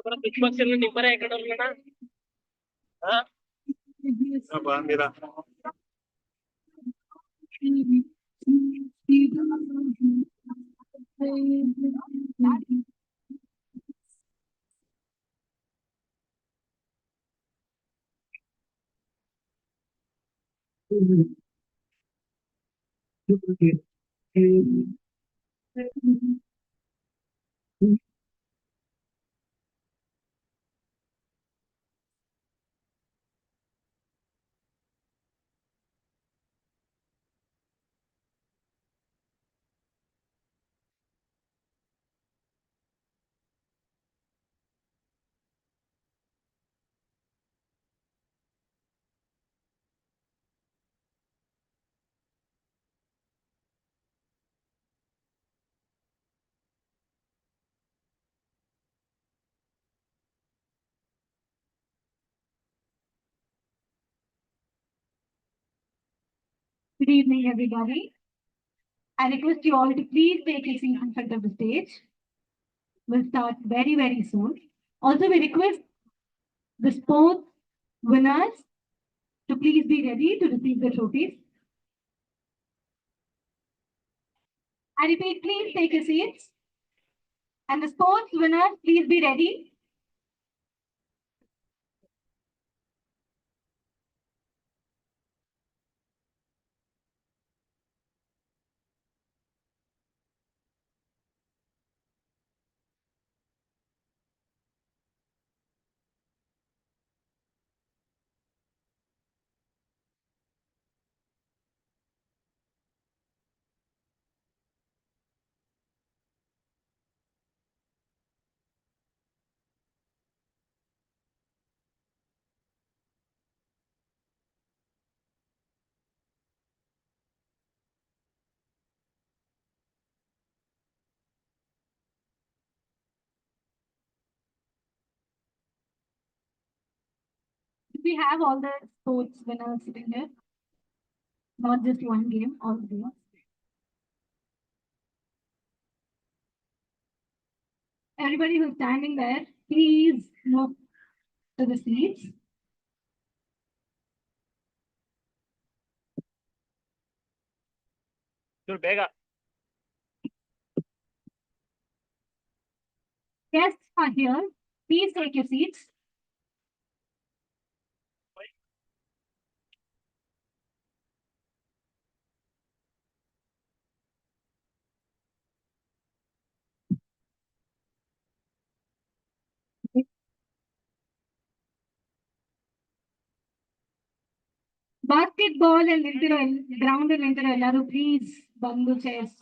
Switch box ಎಲ್ಲ ನಿಮ್ಮನೆ ಹಾಕೊಂಡವ್ರಲ್ಲ ಬಂದಿರ Good evening, everybody. I request you all to please take a seat in front of the stage. We'll start very, very soon. Also, we request the sports winners to please be ready to receive the trophies. I repeat, please take a seat. And the sports winners, please be ready. We have all the sports winners sitting here. Not just one game, all the games. Everybody who's standing there, please move to the seats. ಬೇಗ Guests are here. Please take your seats. Basketball and ground and ಎಲ್ಲರೂ please ಬಂದು chairs.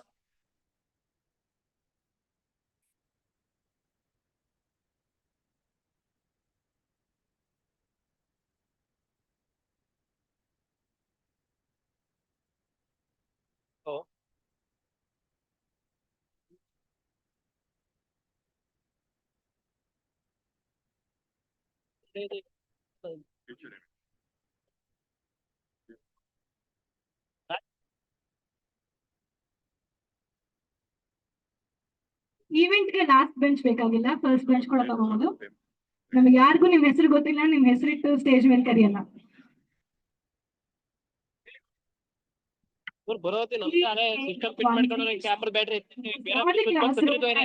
ಈವೆಂಟ್ಗೆ last bench ಬೇಕಾಗಿಲ್ಲ, first bench ಕೂಡ ತಗೋಬಹುದು. ನಮಗೆ ಯಾರಿಗೂ ನಿಮ್ ಹೆಸರು ಗೊತ್ತಿಲ್ಲ, ನಿಮ್ ಹೆಸರಿಟ್ಟು ಸ್ಟೇಜ್ ಮೇಲೆ ಕರೆಯಲ್ಲ.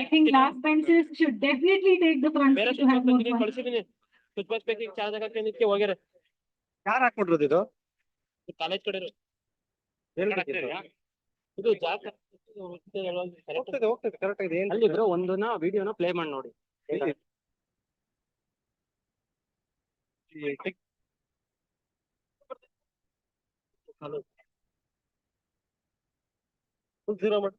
I think last benches should definitely take the front to have more fun. ಯಾರು ಹಾಕ್ಬಿಟ್ರದು ಇದು ಕಾಲೇಜ್ ಕಡೆ ಇದು ಹೋಗ್ತದೆ ಕರೆಕ್ಟ್ ಆಗಿದೆ. ಅಲ್ಲಿ ಬ್ರೋ ಒಂದನ್ನ ವಿಡಿಯೋನ ಪ್ಲೇ ಮಾಡಿ ನೋಡಿ. ಜೀರೋ ಮಾಡಿ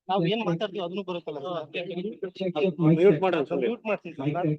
ನಾವು ಏನ್ ಮಾತಾಡ್ತೀವಿ ಅದನ್ನು ಬರುತ್ತಲ್ಲ. ಮ್ಯೂಟ್ ಮಾಡ್ತೀನಿ.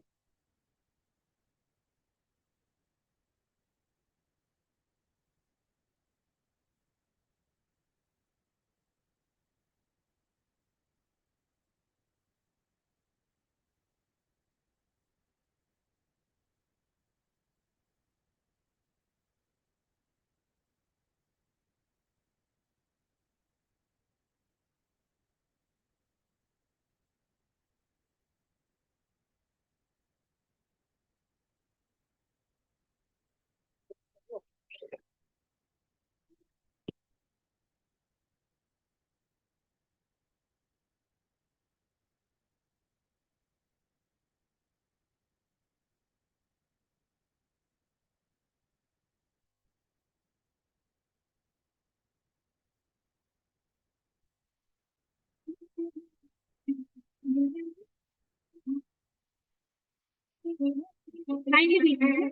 kindly be seated.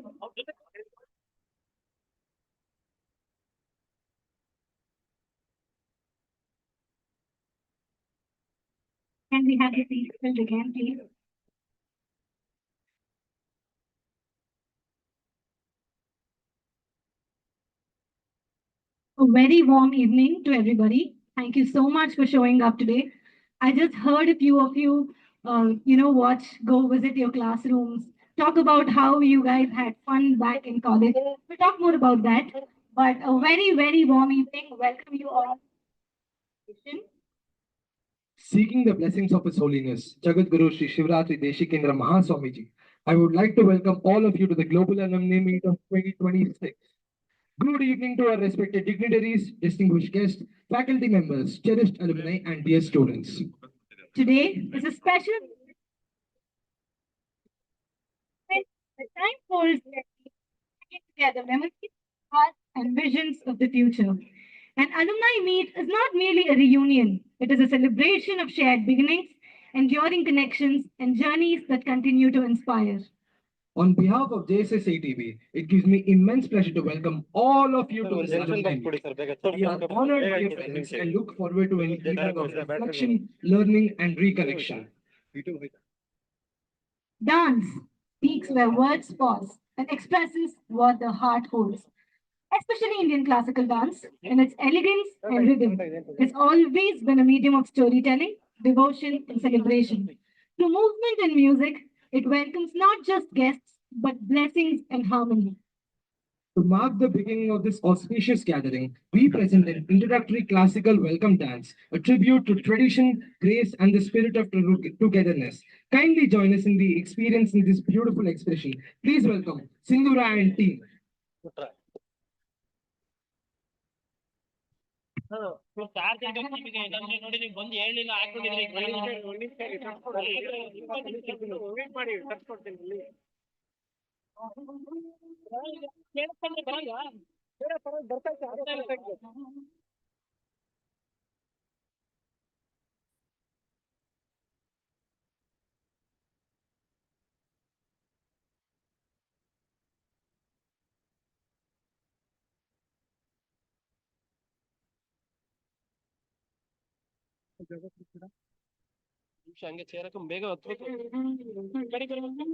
Can we have the seats filled again, please? A very warm evening to everybody. Thank you so much for showing up today. I just heard a few of you, watch, go visit your classrooms, talk about how you guys had fun back in college. We'll talk more about that. But a very, very warm evening. Welcome you all. Seeking the blessings of His Holiness, Jagat Guru Sri Shivratri Deshikendra Mahaswamiji, I would like to welcome all of you to the Global Alumni Meet of 2026. Good evening to our respected dignitaries, distinguished guests, faculty members, cherished alumni, and dear students. Today is a special the time holds together memories, hearts, and visions of the future. An alumni meet is not merely a reunion, it is a celebration of shared beginnings, enduring connections, and journeys that continue to inspire. On behalf of JSSATE, it gives me immense pleasure to welcome all of you to this alumni meet. We are honored by your presence and look forward to an evening of reflection, learning, and reconnection. Dance speaks where words pause and expresses what the heart holds. Especially Indian classical dance, in its elegance and rhythm, has always been a medium of storytelling, devotion, and celebration. Through movement and music, it welcomes not just guests, but blessings and harmony. To mark the beginning of this auspicious gathering, we present an introductory classical welcome dance, a tribute to tradition, grace, and the spirit of togetherness. Kindly join us in the experience in this beautiful expression. Please welcome Sindhura and team. Charge ನಿಮಗೆ ನೋಡಿ ನೀವು ಬಂದು ಹೇಳಿಲ್ಲ ಹಾಕೊಂಡಿದ್ರಿ wait ಮಾಡಿ ತರ್ಸ್ಕೊಡ್ತೀನಿ ಇಲ್ಲಿ ಕೇಳಿಸ್ಕೊಂಡ್ರೆ ಬರಲ್ವಾ ಬರ್ತಾ ನಿಮಿಷ ಹಂಗೆ ಸೇರಕ್ಕೆ ಬೇಗ ಹತ್ಬೇಕು ಕಡಿ ಬರ್ಬೇಕು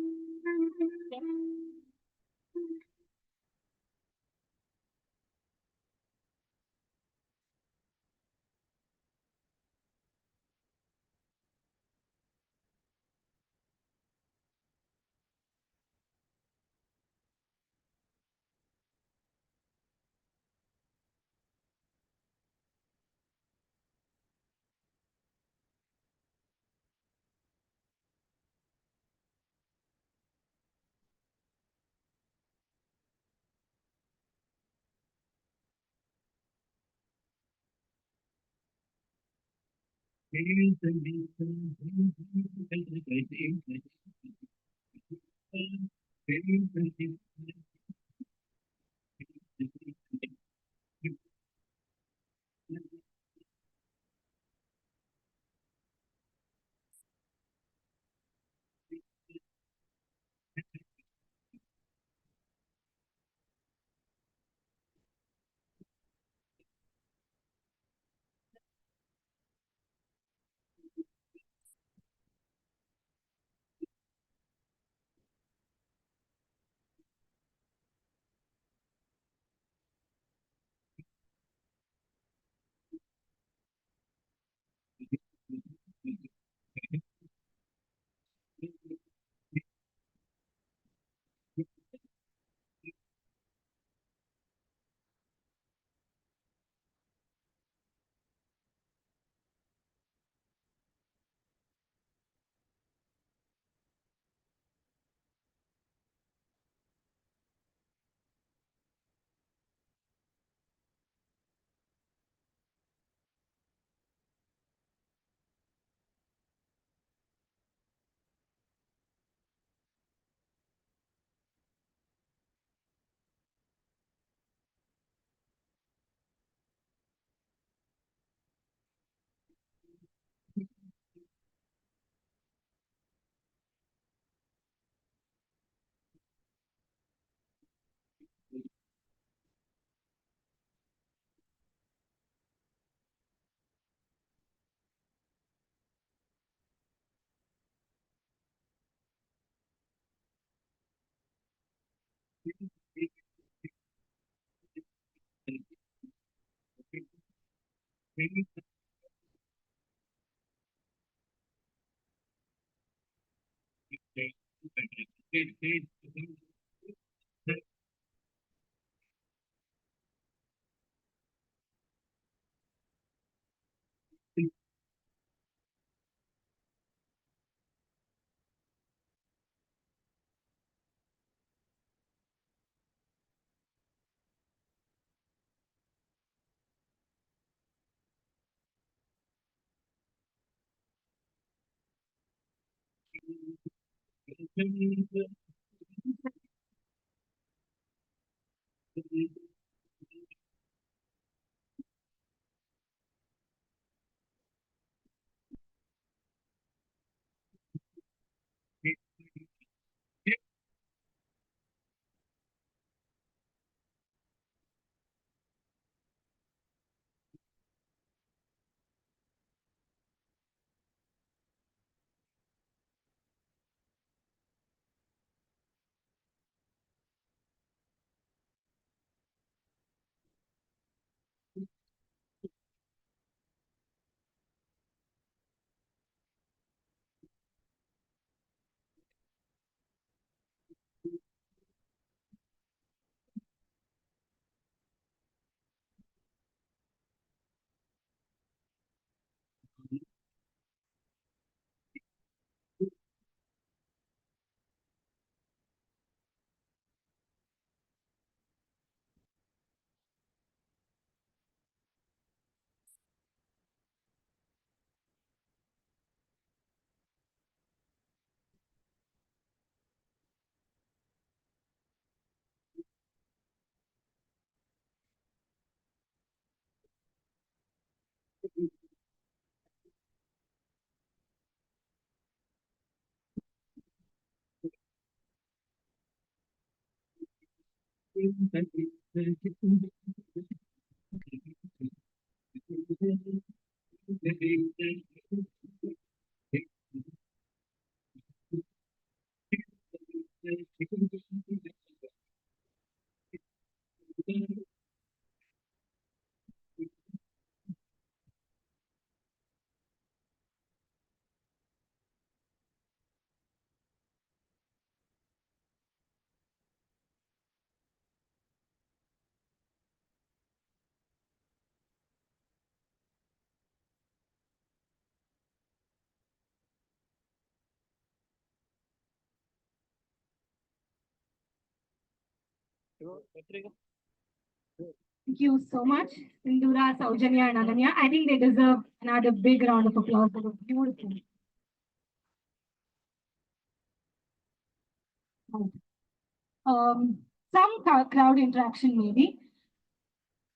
Thank you so much, Sindhura, Saujanya, and Ananya. I think they deserve another big round of applause. That was beautiful. Right. Some crowd interaction maybe.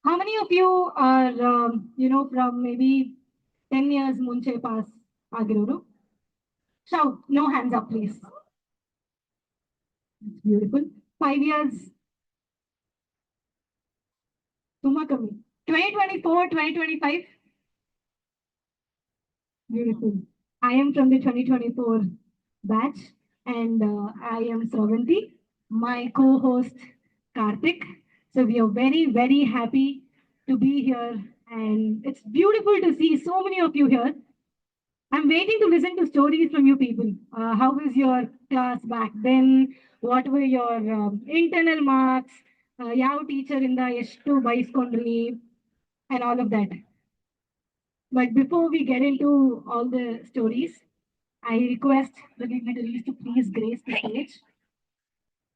How many of you are, from maybe 10 years Munche Pass Agiruru? Shout, no hands up, please. That's beautiful. 5 years, Tumakami. 2024, 2025. Beautiful. I am from the 2024 batch and I am Sravanti, my co-host Karthik. So we are very, very happy to be here and it's beautiful to see so many of you here. I'm waiting to listen to stories from you people. How was your class back then? What were your internal marks? ಯಾವ teacher ಇಂದ ಎಷ್ಟು ಬೈಸ್ಕೊಂಡ್ರಿ and all of that. But before we get into all the stories, I request the dignitaries to please grace the stage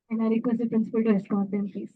and I request the principal to escort them, please.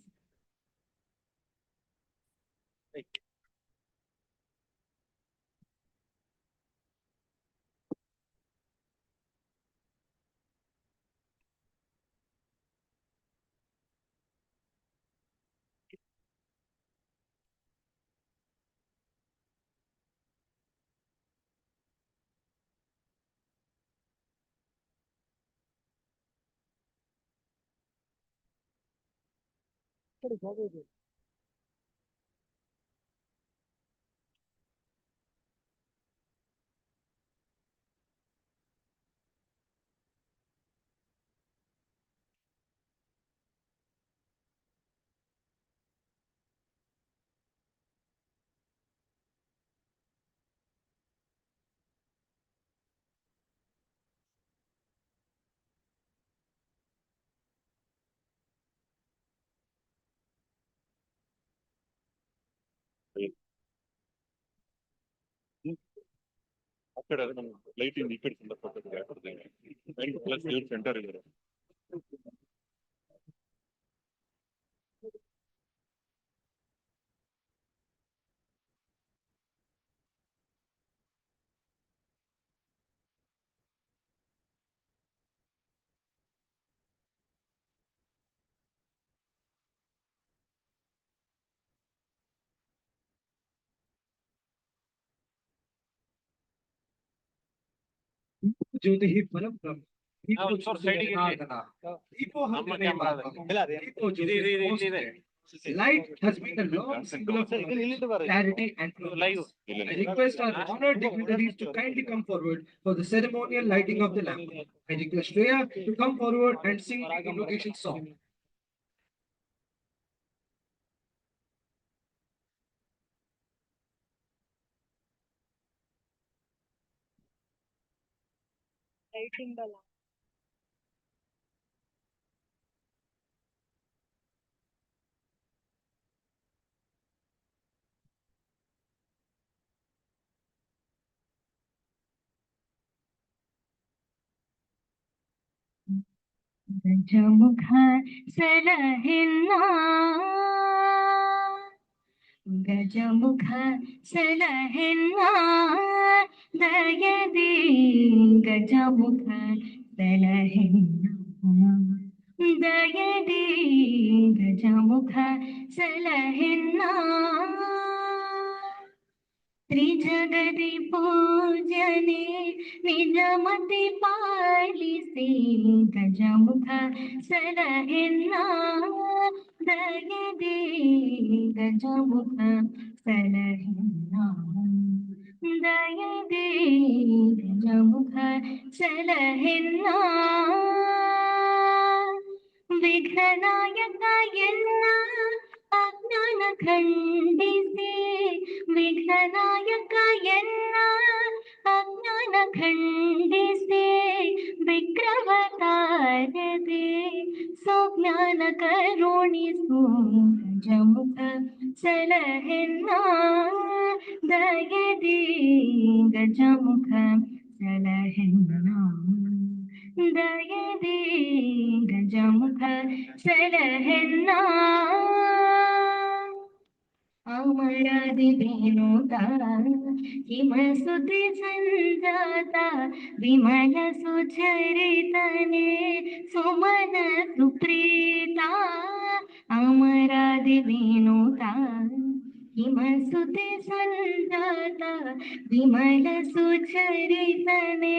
ಕಡೆ ನಮ್ಮ light ಇಂದ ಈ ಕಡೆ ಸಂದರ್ಭ plus ಇವ್ರ centre ಇದ್ದಾರೆ. ज्योति ही परम ब्रह्म दीपो ಒಂಚೂರು ಸೈಡಿಗೆ ಇಡಿ. दीपो हम ನಮ್ಮ जने ಕ್ಯಾಮರಾ बाबा ಇಲ್ಲ ಅದೇ दीपो ಇದೆ ಇದೆ ಇದೆ ज्योति ಇದೆ. light has been a long symbol of clarity and live progress. I request our honored dignitaries to kindly come forward for the ceremonial lighting of the lamp. I request Shreya to come forward and sing the invocation song. ಗಜಮುಖ ಸಲಹಿಲ್ಲ ಗಜಮುಖ ಸಲಹಿಲ್ಲ ದಯದಿ ಗಜಮುಖ ಸಲಹಿಲ್ಲ ದಯದಿ ಗಜಮುಖ ಸಲಹಿಲ್ಲ त्रिजगति पूजने निजमति पालिसे गजमुख सलहिल्ला दयदे गजमुख सलहिल्ला दयदे गजमुख सलहिल्ला विघ्ननायक ಎಲ್ಲ ಅಜ್ಞಾನ ಖಂಡಿಸಿ ವಿಘ್ನನಾಯಕ ಎಲ್ಲ ಅಜ್ಞಾನ ಖಂಡಿಸಿ ವಿಗ್ರಹ ತಾರದೆ ಸುಜ್ಞಾನ ಕರುಣಿಸು ಗಜಮುಖ ಸಲಹಿಲ್ಲ ದಯದಿ ಗಜಮುಖ ಸಲಹಿಲ್ಲ ದಯದಿ ಗಜಮುಖ ಸಲಹಿಲ್ಲ ಅಮರದಿವೇನುತ ಹಿಮಸುತಿ ಸಂಜಾತ ವಿಮಲ ಸುಚರಿತನೆ ಸುಮನ ಸುಪ್ರೀತ ಅಮರದಿವೇನುತ ಹಿಮಸುತಿ ಸಂಜಾತ ವಿಮಲ ಸುಚರಿತನೆ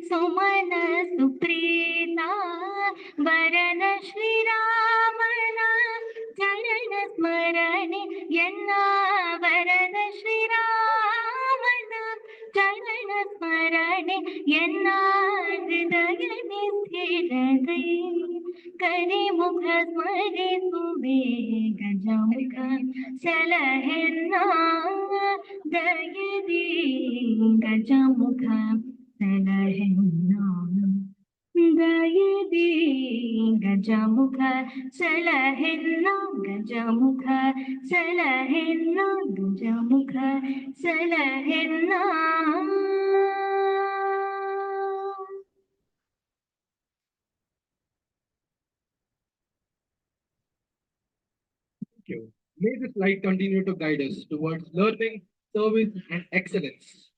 ಸುಮನ ಸುಪ್ರೀತ ವರನ ಶ್ರೀರಾಮನ ಚರಣ ಸ್ಮರಣೆ ಎಲ್ಲ ವರದ ಶ್ರೀರಾಮನ ಚರಣ ಸ್ಮರಣೆ ಎಲ್ಲ ಹೃದಯದಿ ಸ್ಥಿರಗೈ ಕರಿಮುಖ ಸ್ಮರಿಸುವೆ ಗಜಮುಖ ಸಲಹಿಲ್ಲ ದಯದಿ ಗಜಮುಖ ಸಲಹಿಲ್ಲ ದಯದಿ ಗಜಮುಖ ಸಲಹಿಲ್ಲ ಗಜಮುಖ ಸಲಹಿಲ್ಲ ಗಜಮುಖ ಸಲಹಿಲ್ಲ Thank you. May this light continue to guide us towards learning, service, and excellence.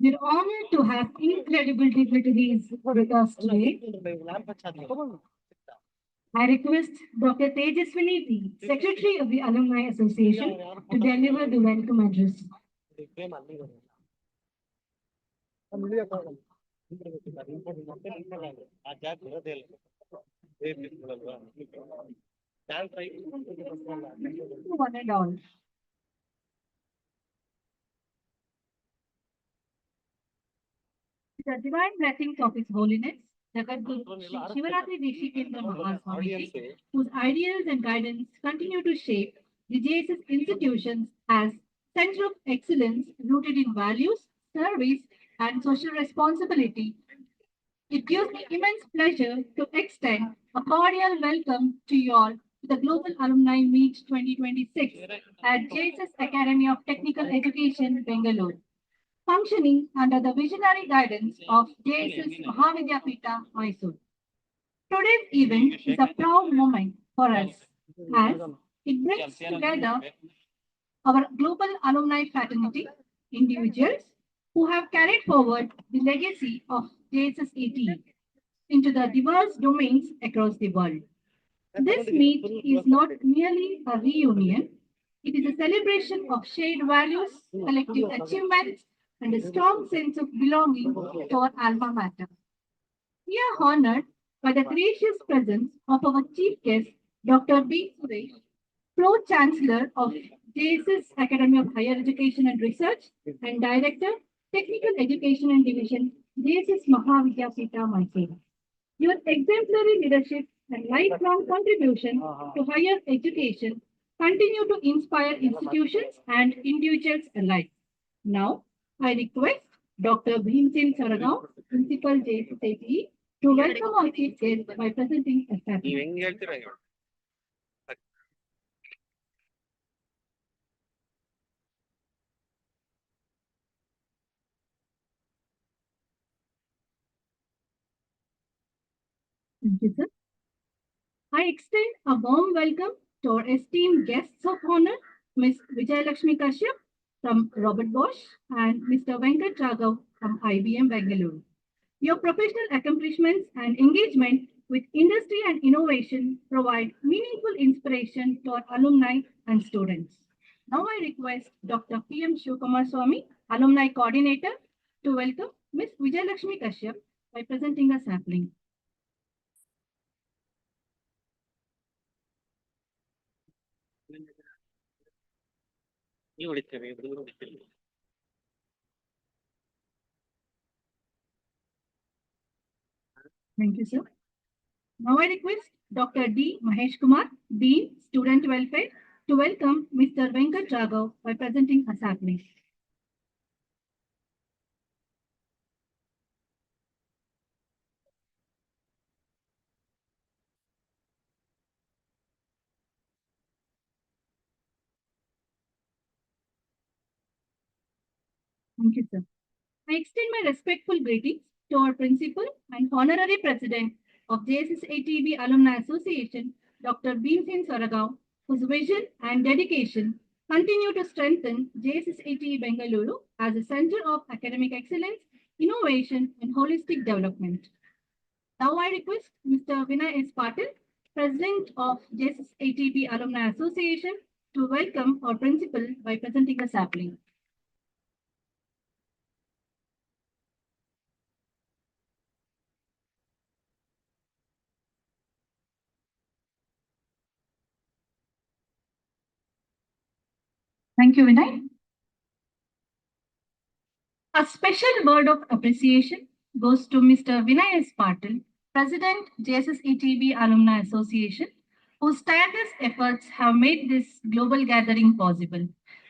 We're honored to have incredible dignitaries with us today. I request Dr. Tejaswini, Secretary of the Alumni Association, to deliver the welcome address. One and all. The divine blessings of His Holiness, Jagadguru Shri Shivaratri Deshikendra Mahaswamiji, whose ideals and guidance continue to shape the JSS institutions as center of excellence rooted in values, service, and social responsibility. It gives me immense pleasure to extend a cordial welcome to you all to the Global Alumni Meet 2026 at JSS Academy of Technical Education, Bengaluru, functioning under the visionary guidance of JSS Mahavidyapita, Mysore. Today's event is a proud moment for us as it brings together our global alumni fraternity, individuals who have carried forward the legacy of JSSATE into the diverse domains across the world. This meet is not merely a reunion, it is a celebration of shared values, collective achievements, and a strong sense of belonging to our alma mater. We are honored by the gracious presence of our chief guest, Dr. B. Suresh, Pro Chancellor of JSS Academy of Higher Education and Research and Director, Technical Education and Division, JSS Mahavidyapita, Mysore. Your exemplary leadership and lifelong contribution to higher education continue to inspire institutions and individuals alike. Now, I request Dr. Bhimsen Saragao, Principal JSSATE, to welcome our chief guest by presenting a statement. Thank you, sir. I extend a warm welcome to our esteemed guests of honor, Ms. Vijayalakshmi Kashyap from Robert Bosch and Mr. Venkat Raghav from IBM Bengaluru. Your professional accomplishments and engagement with industry and innovation provide meaningful inspiration to our alumni and students. Now I request Dr. P.M. Shivkumar Swami, Alumni Coordinator, to welcome Ms. Vijayalakshmi Kashyap by presenting a sampling. Thank you, sir. Now I request Dr. D. Mahesh Kumar, Dean, Student Welfare, to welcome Mr. Venkat Raghav by presenting a sampling. Thank you, sir. I extend my respectful greetings to our Principal and Honorary President of JSSATB Alumni Association, Dr. Bhimsen Saragao, whose vision and dedication continue to strengthen JSSATE Bengaluru as a center of academic excellence, innovation, and holistic development. Now I request Mr. Vinay S. Patil, President of JSSATB Alumni Association, to welcome our principal by presenting a sapling. Thank you, Vinay. A special word of appreciation goes to Mr. Vinay S. Patil, President, JSSATB Alumni Association, whose tireless efforts have made this global gathering possible.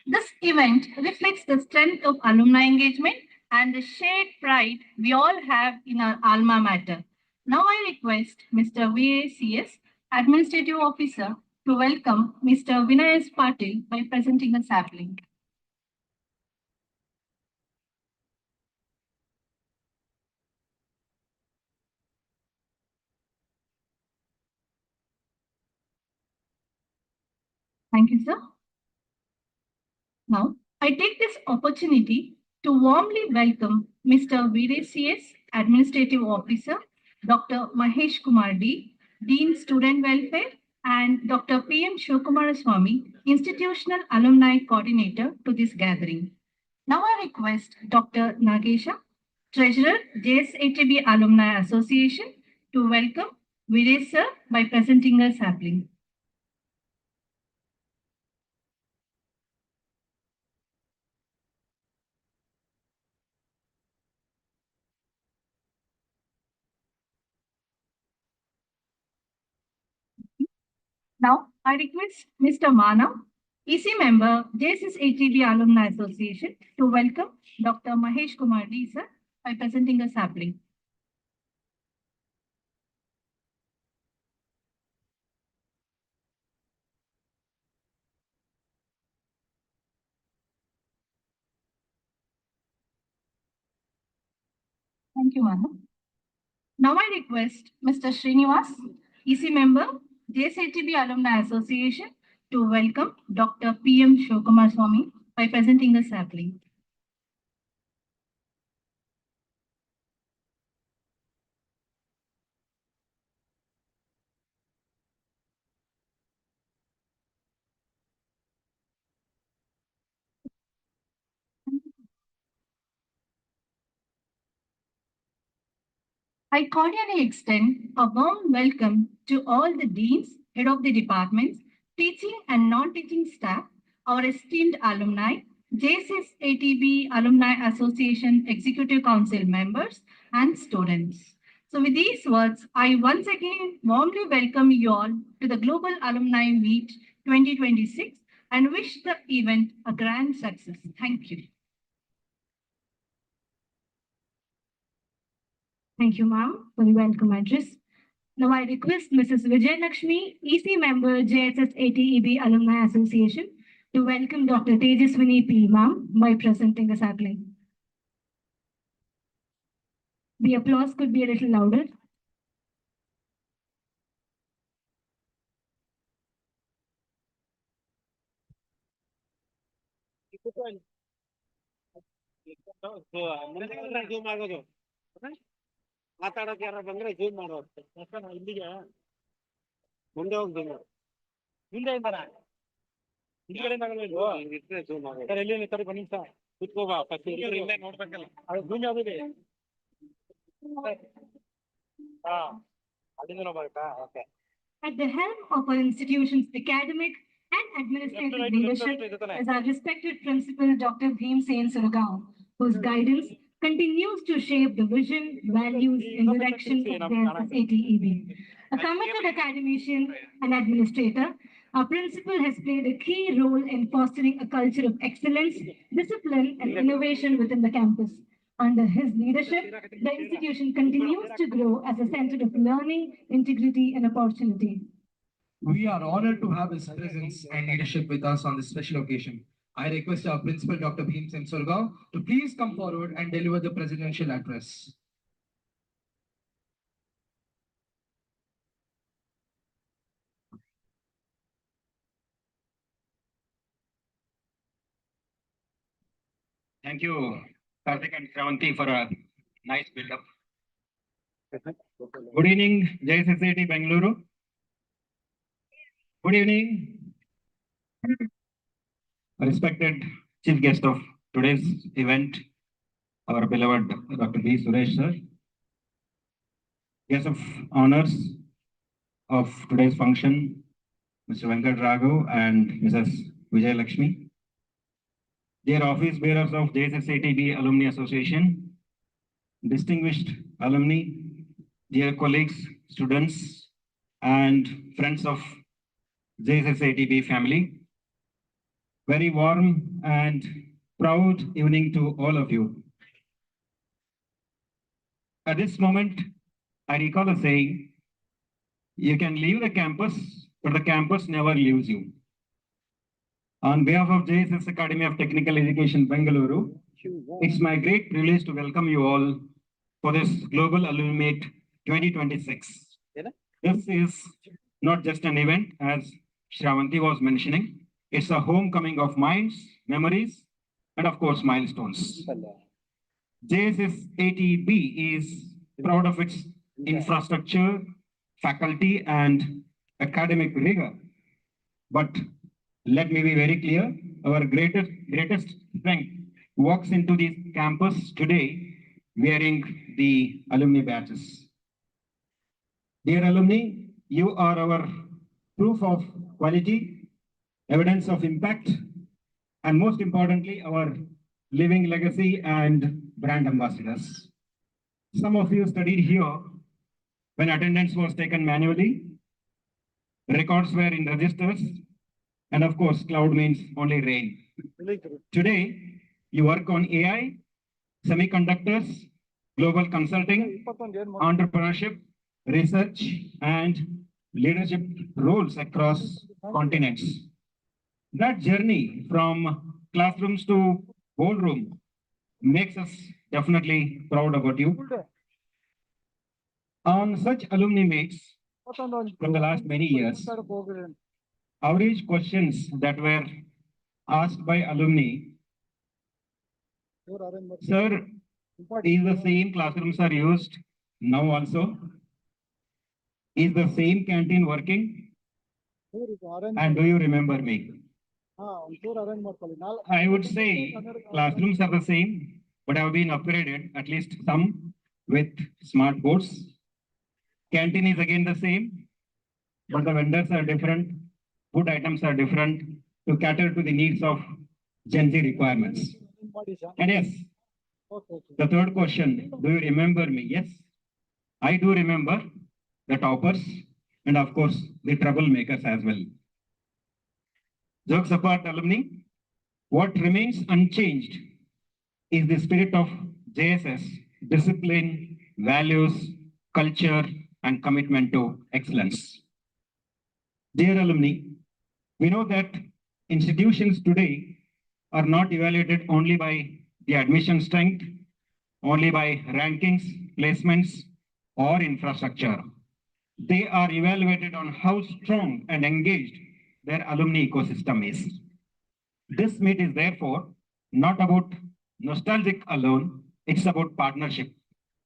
This event reflects the strength of alumni engagement and the shared pride we all have in our alma mater. Now I request Mr. VACS, Administrative Officer, to welcome Mr. Vinay S. Patil by presenting a sapling. Thank you, sir. Now, I take this opportunity to warmly welcome Mr. Veeray CS, Administrative Officer, Dr. Mahesh Kumar D, Dean Student Welfare, and Dr. P.M. Shivakumar Swami, Institutional Alumni Coordinator to this gathering. Now I request Dr. Nagesha, Treasurer, JSATB Alumni Association, to welcome Veeray sir by presenting a sapling. Now, I request Mr. Manav, EC member, JSSATE Alumni Association, to welcome Dr. Mahesh Kumar D, sir, by presenting a sapling. Thank you, Manav. Now, I request Mr. Srinivas, EC member, JSATB Alumni Association, to welcome Dr. P.M. Shivakumar Swami by presenting a sapling. I cordially extend a warm welcome to all the deans, head of the departments, teaching and non-teaching staff, our esteemed alumni, JSSATB Alumni Association Executive Council members, and students. So with these words, I once again warmly welcome you all to the Global Alumni Meet 2026 and wish the event a grand success. Thank you. Thank you, ma'am, for the welcome address. Now I request Mrs. Vijay Lakshmi, EC member, JSSATEB Alumni Association, to welcome Dr. Tejaswini P. Ma'am by presenting a sapling. The applause could be a little louder. ಮಾತಾಡೋಕೆ ಯಾರು ಬಂದ್ರೆ zoom ಮಾಡೋದು ಇಲ್ಲಿಗೆ ಮುಂದೆ ಹೋಗ್ತೀನಿ ಹಿಂದೆ sir ಎಲ್ಲಿ ಸರಿ ಬನ್ನಿ ಸರ್ ಕುತ್ಕೋಬಾ ಫಸ್ಟ್ ಹಿಂದೆ ನೋಡ್ಬೇಕಲ್ಲ ಅದು ಜೂಮ್ ಯಾವ್ದಿದೆ ಹಾ ಅಲ್ಲಿಂದ ನೋಡ್ಬೇಕಾ okay. At the helm of our institution's academic and administrative leadership is our respected principal, Dr. Bhim Sen Surgao, whose guidance continues to shape the vision, values, and direction of the JSSATEB. A committed academician and administrator, our principal has played a key role in fostering a culture of excellence, discipline, and innovation within the campus. Under his leadership, the institution continues to grow as a center of learning, integrity, and opportunity. We are honored to have his presence and leadership with us on this special occasion. I request our principal, Dr. Bhim Sen Surgao, to please come forward and deliver the presidential address. Thank you, Karthik and Shravanti, for a nice build-up. Good evening, JSSATE Bengaluru. Good evening, respected chief guest of today's event, our beloved Dr. B. Suresh sir. Guest of honors of today's function, Mr. Venkat Raghav and Mrs. Vijay Lakshmi. Dear office bearers of JSSATB Alumni Association, distinguished alumni, dear colleagues, students, and friends of JSSATB family, very warm and proud evening to all of you. At this moment, I recall a saying, you can leave the campus, but the campus never leaves you. On behalf of JSS Academy of Technical Education, Bengaluru, it's my great privilege to welcome you all for this Global Alumni Meet 2026. This is not just an event, as Shravanti was mentioning. It's a homecoming of minds, memories, and of course milestones. JSSATB is proud of its infrastructure, faculty, and academic rigor. But let me be very clear, our greatest strength walks into this campus today wearing the alumni badges. Dear alumni, you are our proof of quality, evidence of impact, and most importantly, our living legacy and brand ambassadors. Some of you studied here when attendance was taken manually, records were in registers, and of course, cloud means only rain. Today, you work on AI, semiconductors, global consulting, entrepreneurship, research, and leadership roles across continents. That journey from classrooms to boardroom makes us definitely proud about you. On such alumni meets from the last many years, average questions that were asked by alumni, sir, is the same classrooms are used now also? Is the same canteen working? And do you remember me? I would say classrooms are the same, but have been upgraded, at least some, with smart boards. Canteen is again the same, but the vendors are different, food items are different to cater to the needs of Gen Z requirements. And yes, the third question, do you remember me? Yes, I do remember the toppers and of course the troublemakers as well. Jokes apart, alumni, what remains unchanged is the spirit of JSS, discipline, values, culture, and commitment to excellence. Dear alumni, we know that institutions today are not evaluated only by the admission strength, only by rankings, placements, or infrastructure. They are evaluated on how strong and engaged their alumni ecosystem is. This meet is therefore not about nostalgic alone, it's about partnership.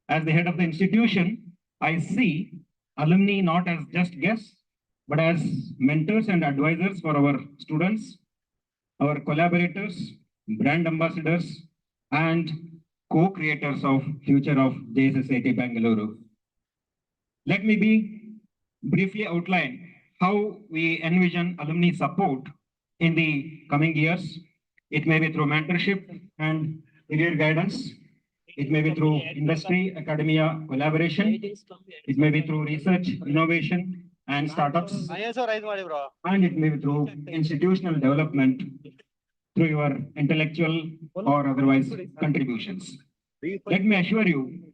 As the head of the institution, I see alumni not as just guests, but as mentors and advisors for our students, our collaborators, brand ambassadors, and co-creators of future of JSSATE Bengaluru. Let me briefly outline how we envision alumni support in the coming years. It may be through mentorship and career guidance. It may be through industry, academia collaboration. It may be through research, innovation, and startups. And it may be through institutional development through your intellectual or otherwise contributions. Let me assure you,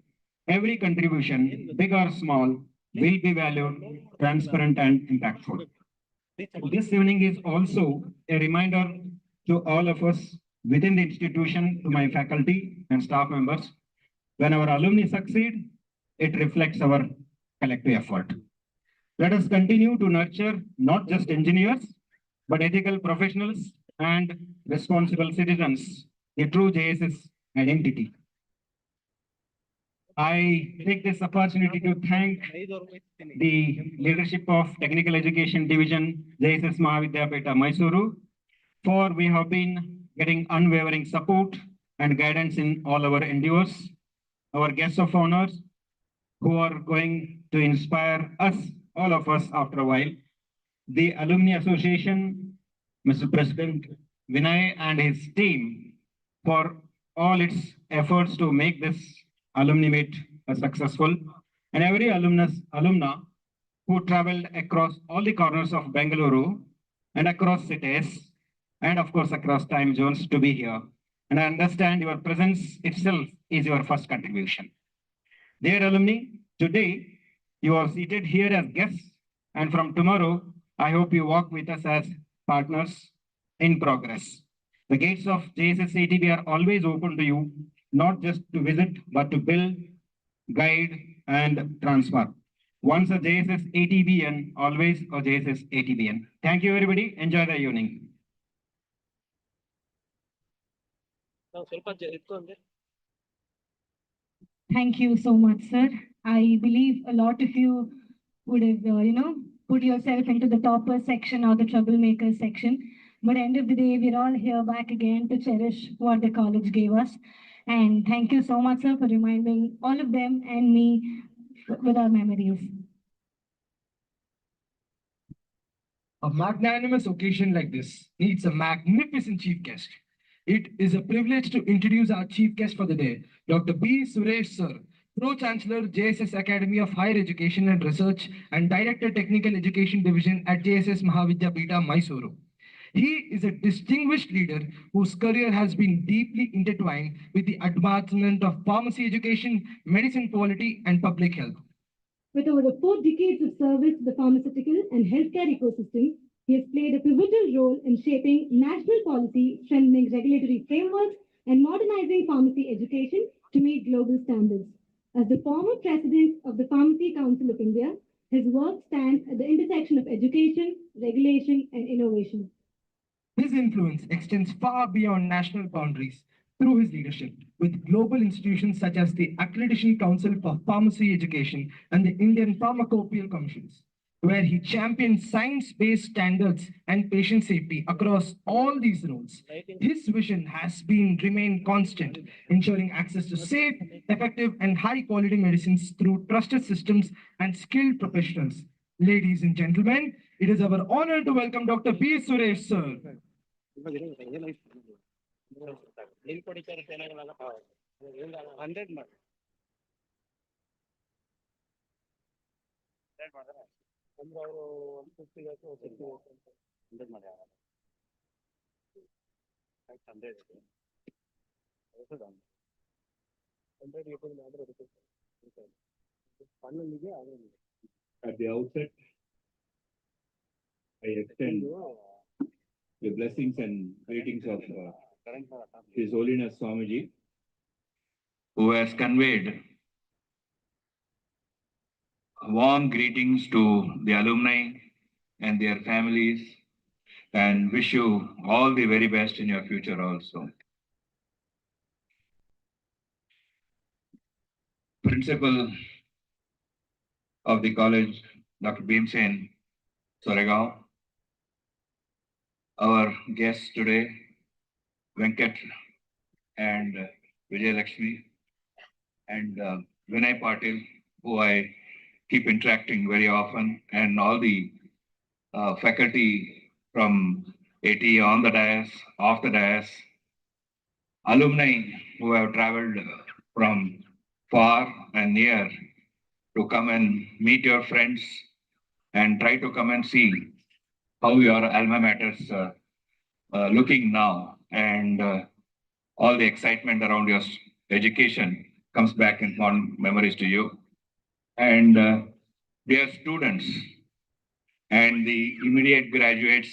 every contribution, big or small, will be valued, transparent, and impactful. This evening is also a reminder to all of us within the institution, to my faculty and staff members, when our alumni succeed, it reflects our collective effort. Let us continue to nurture not just engineers, but ethical professionals and responsible citizens, the true JSS identity. I take this opportunity to thank the leadership of Technical Education Division, JSS Mahavidyapeta Mysuru, for we have been getting unwavering support and guidance in all our endeavors. Our guests of honor, who are going to inspire us, all of us after a while. The Alumni Association, Mr. President Vinay and his team, for all its efforts to make this alumni meet successful, and every alumna who traveled across all the corners of Bengaluru and across cities, and of course across time zones to be here. And I understand your presence itself is your first contribution. Dear alumni, today you are seated here as guests, and from tomorrow, I hope you walk with us as partners in progress. The gates of JSSATB are always open to you, not just to visit, but to build, guide, and transform. Once a JSSATBN, always a JSSATBN. Thank you, everybody. Enjoy the evening. Thank you so much, sir. I believe a lot of you would have, put yourself into the topper section or the troublemaker section. But end of the day, we're all here back again to cherish what the college gave us. And thank you so much, sir, for reminding all of them and me with our memories. A magnanimous occasion like this needs a magnificent chief guest. It is a privilege to introduce our chief guest for the day, Dr. B. Suresh Sir, Pro-Chancellor, JSS Academy of Higher Education and Research and Director Technical Education Division at JSS Mahavidyapita, Mysuru. He is a distinguished leader whose career has been deeply intertwined with the advancement of pharmacy education, medicine quality, and public health. With over 4 decades of service to the pharmaceutical and healthcare ecosystem, he has played a pivotal role in shaping national policy, strengthening regulatory frameworks, and modernizing pharmacy education to meet global standards. As the former president of the Pharmacy Council of India, his work stands at the intersection of education, regulation, and innovation. His influence extends far beyond national boundaries through his leadership, with global institutions such as the Accreditation Council for Pharmacy Education and the Indian Pharmacopoeia Commissions, where he championed science-based standards and patient safety across all these roles. His vision has remained constant, ensuring access to safe, effective, and high-quality medicines through trusted systems and skilled professionals. Ladies and gentlemen, it is our honor to welcome Dr. B. Suresh, sir. At the outset, I extend the blessings and greetings of His Holiness Swamiji, who has conveyed warm greetings to the alumni and their families, and wish you all the very best in your future also. Principal of the college, Dr. Bhimsen Soregaon, our guests today, Venkat and Vijay Lakshmi, and Vinay Patil, who I keep interacting very often, and all the faculty from AT on the dais, off the dais, alumni who have traveled from far and near to come and meet your friends and try to come and see how your alma mater is looking now, and all the excitement around your education comes back in fond memories to you. And dear students and the immediate graduates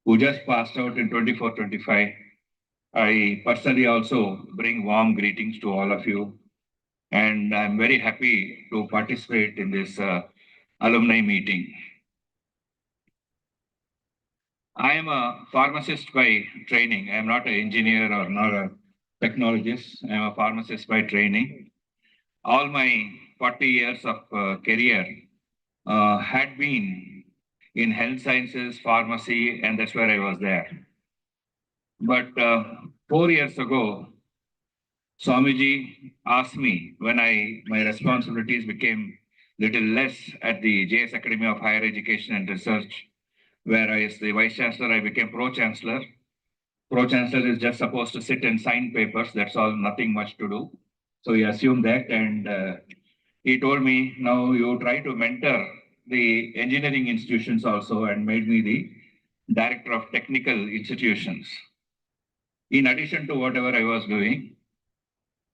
who just passed out in 24-25, I personally also bring warm greetings to all of you. And I'm very happy to participate in this alumni meeting. I am a pharmacist by training. I am not an engineer or not a technologist. I am a pharmacist by training. All my 40 years of career had been in health sciences, pharmacy, and that's where I was there. But 4 years ago, Swamiji asked me when my responsibilities became little less at the JS Academy of Higher Education and Research, where I was the Vice Chancellor, I became Pro-Chancellor. Pro-Chancellor is just supposed to sit and sign papers. That's all, nothing much to do. So he assumed that, and he told me, now you try to mentor the engineering institutions also, and made me the Director of Technical Institutions, in addition to whatever I was doing.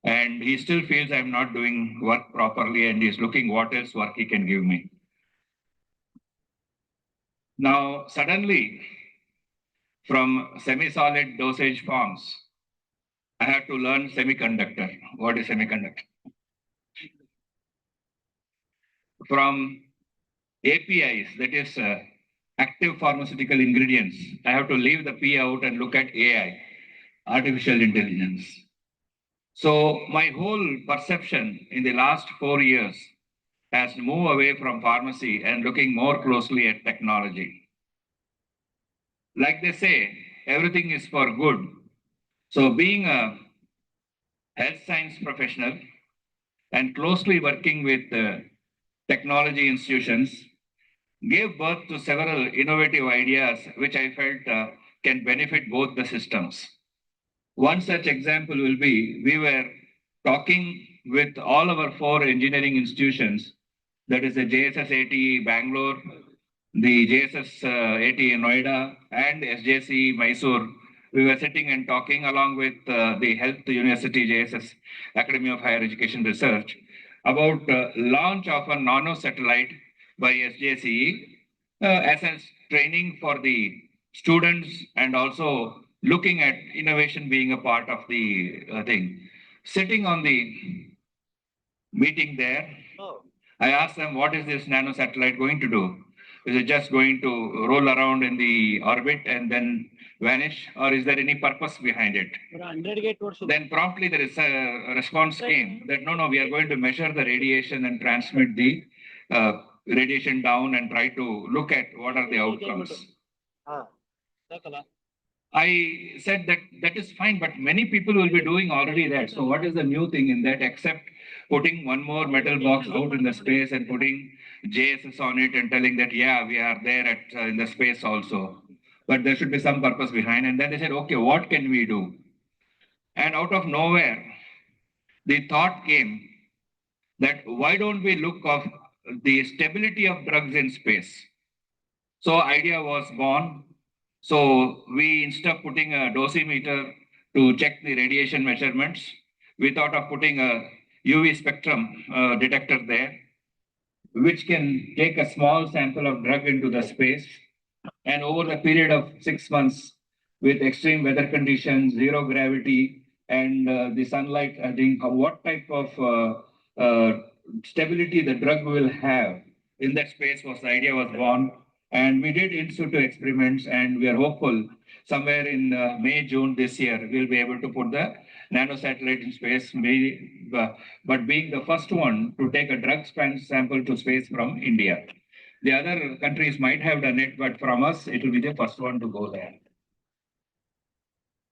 And he still feels I'm not doing work properly, and he's looking what else work he can give me. Now, suddenly, from semi-solid dosage forms, I had to learn semiconductor. What is semiconductor? From APIs, that is active pharmaceutical ingredients, I have to leave the P out and look at AI. artificial intelligence. So my whole perception in the last 4 years has moved away from pharmacy and looking more closely at technology. Like they say, everything is for good. So being a health science professional and closely working with technology institutions gave birth to several innovative ideas which I felt can benefit both the systems. One such example will be we were talking with all our 4 engineering institutions, that is the JSSATE Bangalore, the JSSATE in Noida, and SJC Mysore. We were sitting and talking along with the Health University JSS Academy of Higher Education Research about launch of a nano satellite by SJCE as a training for the students and also looking at innovation being a part of the thing. Sitting on the meeting there, I asked them, what is this nano satellite going to do? Is it just going to roll around in the orbit and then vanish, or is there any purpose behind it? Then promptly there is a response came that no, we are going to measure the radiation and transmit the radiation down and try to look at what are the outcomes. I said that is fine, but many people will be doing already that. So what is the new thing in that except putting one more metal box out in the space and putting JSS on it and telling that, yeah, we are there at in the space also. But there should be some purpose behind. And then they said, okay, what can we do? And out of nowhere, the thought came that why don't we look of the stability of drugs in space? So idea was born. So we, instead of putting a dosimeter to check the radiation measurements, we thought of putting a UV spectrum detector there, which can take a small sample of drug into the space. And over the period of 6 months, with extreme weather conditions, zero gravity, and the sunlight, I think what type of stability the drug will have in that space was the idea was born. And we did in situ experiments, and we are hopeful somewhere in May, June this year, we'll be able to put the nano satellite in space, but being the first one to take a drug sample to space from India. The other countries might have done it, but from us, it will be the first one to go there.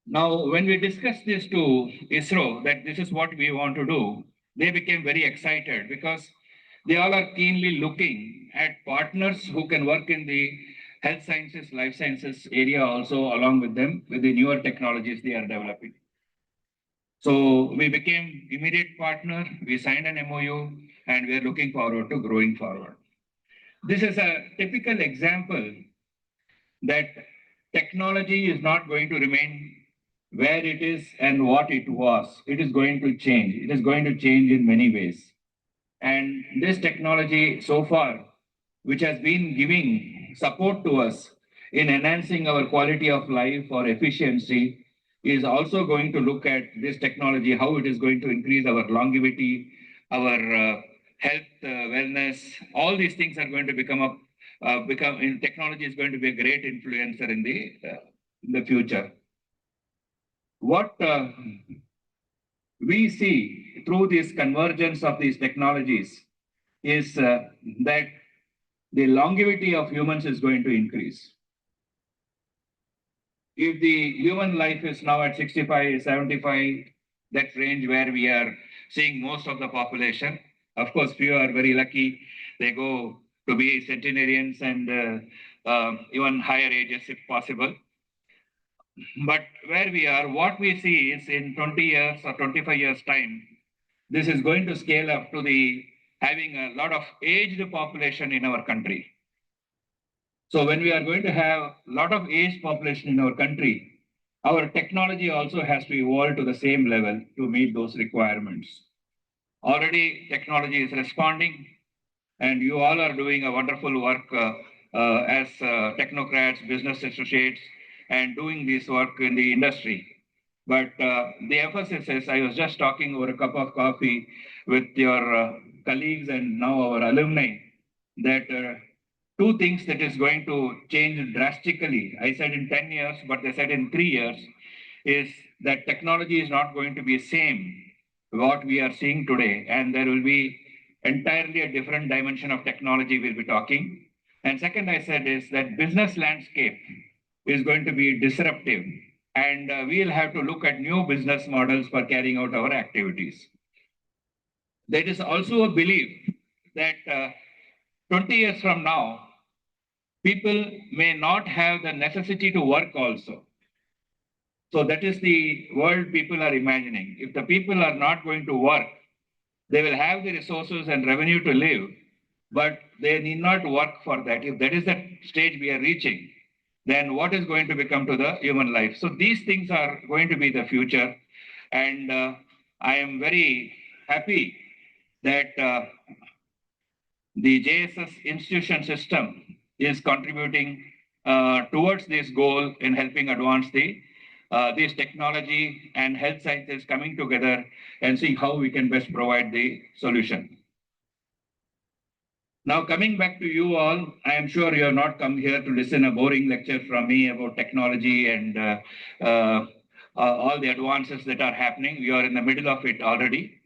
Now, when we discussed this to ISRO, that this is what we want to do, they became very excited because they all are keenly looking at partners who can work in the health sciences, life sciences area also along with them with the newer technologies they are developing. So we became immediate partner, we signed an MOU, and we are looking forward to growing forward. This is a typical example that technology is not going to remain where it is and what it was. It is going to change. It is going to change in many ways. And this technology so far, which has been giving support to us in enhancing our quality of life or efficiency, is also going to look at this technology, how it is going to increase our longevity, our health, wellness. All these things are going to become technology is going to be a great influencer in the future. What we see through this convergence of these technologies is that the longevity of humans is going to increase. If the human life is now at 65, 75, that range where we are seeing most of the population, of course, few are very lucky. They go to be centenarians and even higher ages if possible. But where we are, what we see is in 20 years or 25 years time, this is going to scale up to having a lot of aged population in our country. So when we are going to have a lot of aged population in our country, our technology also has to evolve to the same level to meet those requirements. Already technology is responding, and you all are doing a wonderful work as technocrats, business associates, and doing this work in the industry. But the emphasis is, I was just talking over a cup of coffee with your colleagues and now our alumni, that two things that is going to change drastically. I said in 10 years, but they said in 3 years, is that technology is not going to be same what we are seeing today, and there will be entirely a different dimension of technology we'll be talking. And second, I said is that business landscape is going to be disruptive, and we'll have to look at new business models for carrying out our activities. There is also a belief that 20 years from now, people may not have the necessity to work also. So that is the world people are imagining. If the people are not going to work, they will have the resources and revenue to live, but they need not work for that. If that is the stage we are reaching, then what is going to become to the human life? So these things are going to be the future. And I am very happy that the JSS institution system is contributing towards this goal in helping advance this technology and health sciences coming together and seeing how we can best provide the solution. Now, coming back to you all, I am sure you have not come here to listen a boring lecture from me about technology and all the advances that are happening. We are in the middle of it already.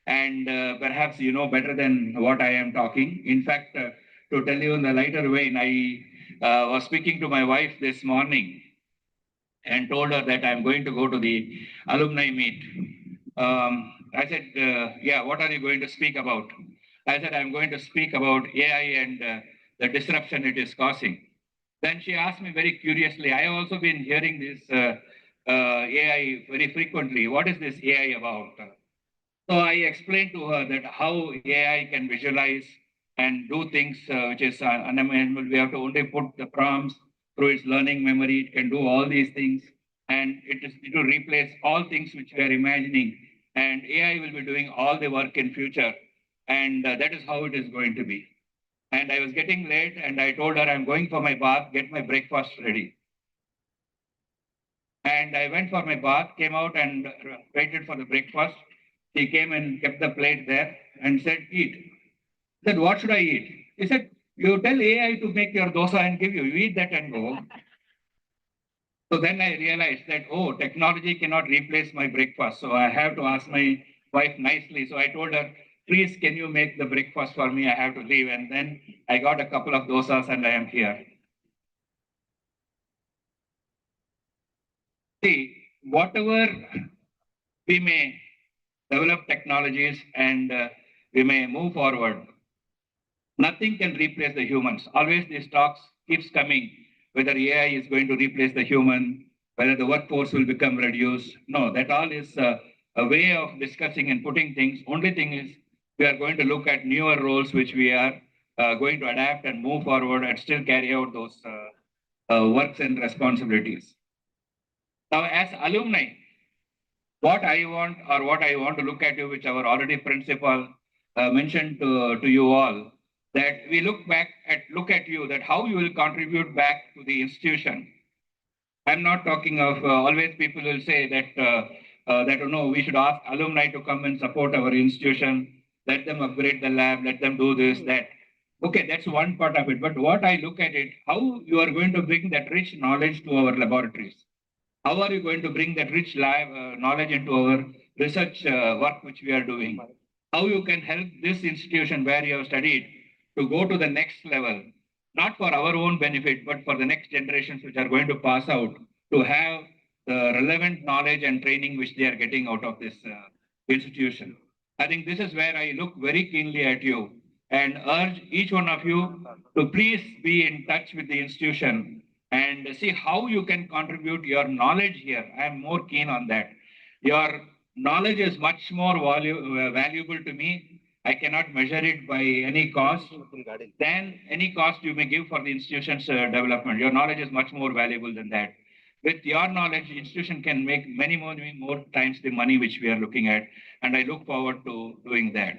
And perhaps you know better than what I am talking. In fact, to tell you in the lighter vein, I was speaking to my wife this morning and told her that I'm going to go to the alumni meet. I said, yeah, what are you going to speak about? I said, I'm going to speak about AI and the disruption it is causing. Then she asked me very curiously, I have also been hearing this AI very frequently. What is this AI about? So I explained to her that how AI can visualize and do things which is unimaginable. We have to only put the prompts through its learning memory. It can do all these things, and it will replace all things which we are imagining. And AI will be doing all the work in future, and that is how it is going to be. And I was getting late, and I told her I'm going for my bath, get my breakfast ready. And I went for my bath, came out and waited for the breakfast. He came and kept the plate there and said, eat. I said, what should I eat? He said, you tell AI to make your dosa and give you. You eat that and go. So then I realized that, oh, technology cannot replace my breakfast. So I have to ask my wife nicely. So I told her, please, can you make the breakfast for me? I have to leave. And then I got a couple of dosas and I am here. See, whatever we may develop technologies and we may move forward, nothing can replace the humans. Always these talks keeps coming, whether AI is going to replace the human, whether the workforce will become reduced. No, that all is a way of discussing and putting things. Only thing is we are going to look at newer roles which we are going to adapt and move forward and still carry out those works and responsibilities. Now, as alumni, what I want to look at you, which our already principal mentioned to you all, that we look at you, that how you will contribute back to the institution. I'm not talking of always people will say that no, we should ask alumni to come and support our institution, let them upgrade the lab, let them do this, that. Okay, that's one part of it. But what I look at it, how you are going to bring that rich knowledge to our laboratories. How are you going to bring that rich knowledge into our research work which we are doing? How you can help this institution where you have studied to go to the next level, not for our own benefit, but for the next generations which are going to pass out to have the relevant knowledge and training which they are getting out of this institution. I think this is where I look very keenly at you and urge each one of you to please be in touch with the institution and see how you can contribute your knowledge here. I am more keen on that. Your knowledge is much more valuable to me. I cannot measure it by any cost than any cost you may give for the institution's development. Your knowledge is much more valuable than that. With your knowledge, institution can make many more times the money which we are looking at, and I look forward to doing that.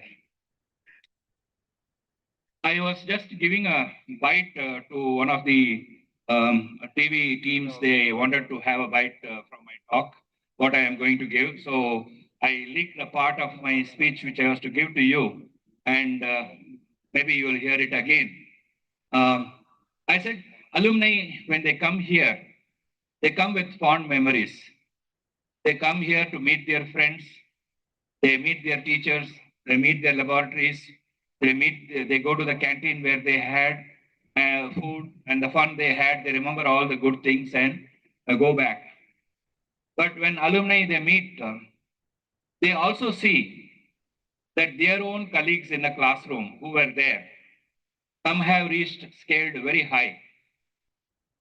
I was just giving a bite to one of the TV teams. They wanted to have a bite from my talk, what I am going to give. So I leaked a part of my speech which I was to give to you, and maybe you will hear it again. I said, alumni, when they come here, they come with fond memories. They come here to meet their friends, they meet their teachers, they meet their laboratories, they go to the canteen where they had food and the fun they had. They remember all the good things and go back. But when alumni they meet, they also see that their own colleagues in the classroom who were there, some have reached scaled very high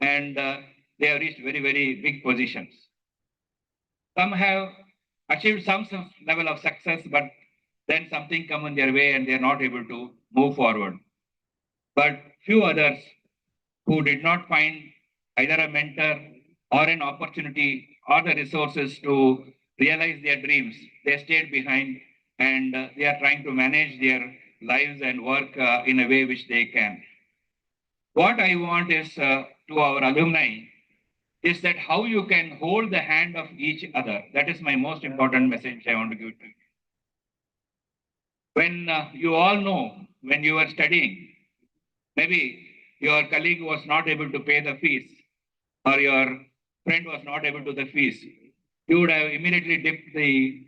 and they have reached very, very big positions. Some have achieved some level of success, but then something come in their way and they are not able to move forward. But few others who did not find either a mentor or an opportunity or the resources to realize their dreams, they stayed behind and they are trying to manage their lives and work in a way which they can. What I want is to our alumni is that how you can hold the hand of each other. That is my most important message I want to give to you. When you all know, when you were studying, maybe your colleague was not able to pay the fees or your friend was not able to the fees, you would have immediately dipped the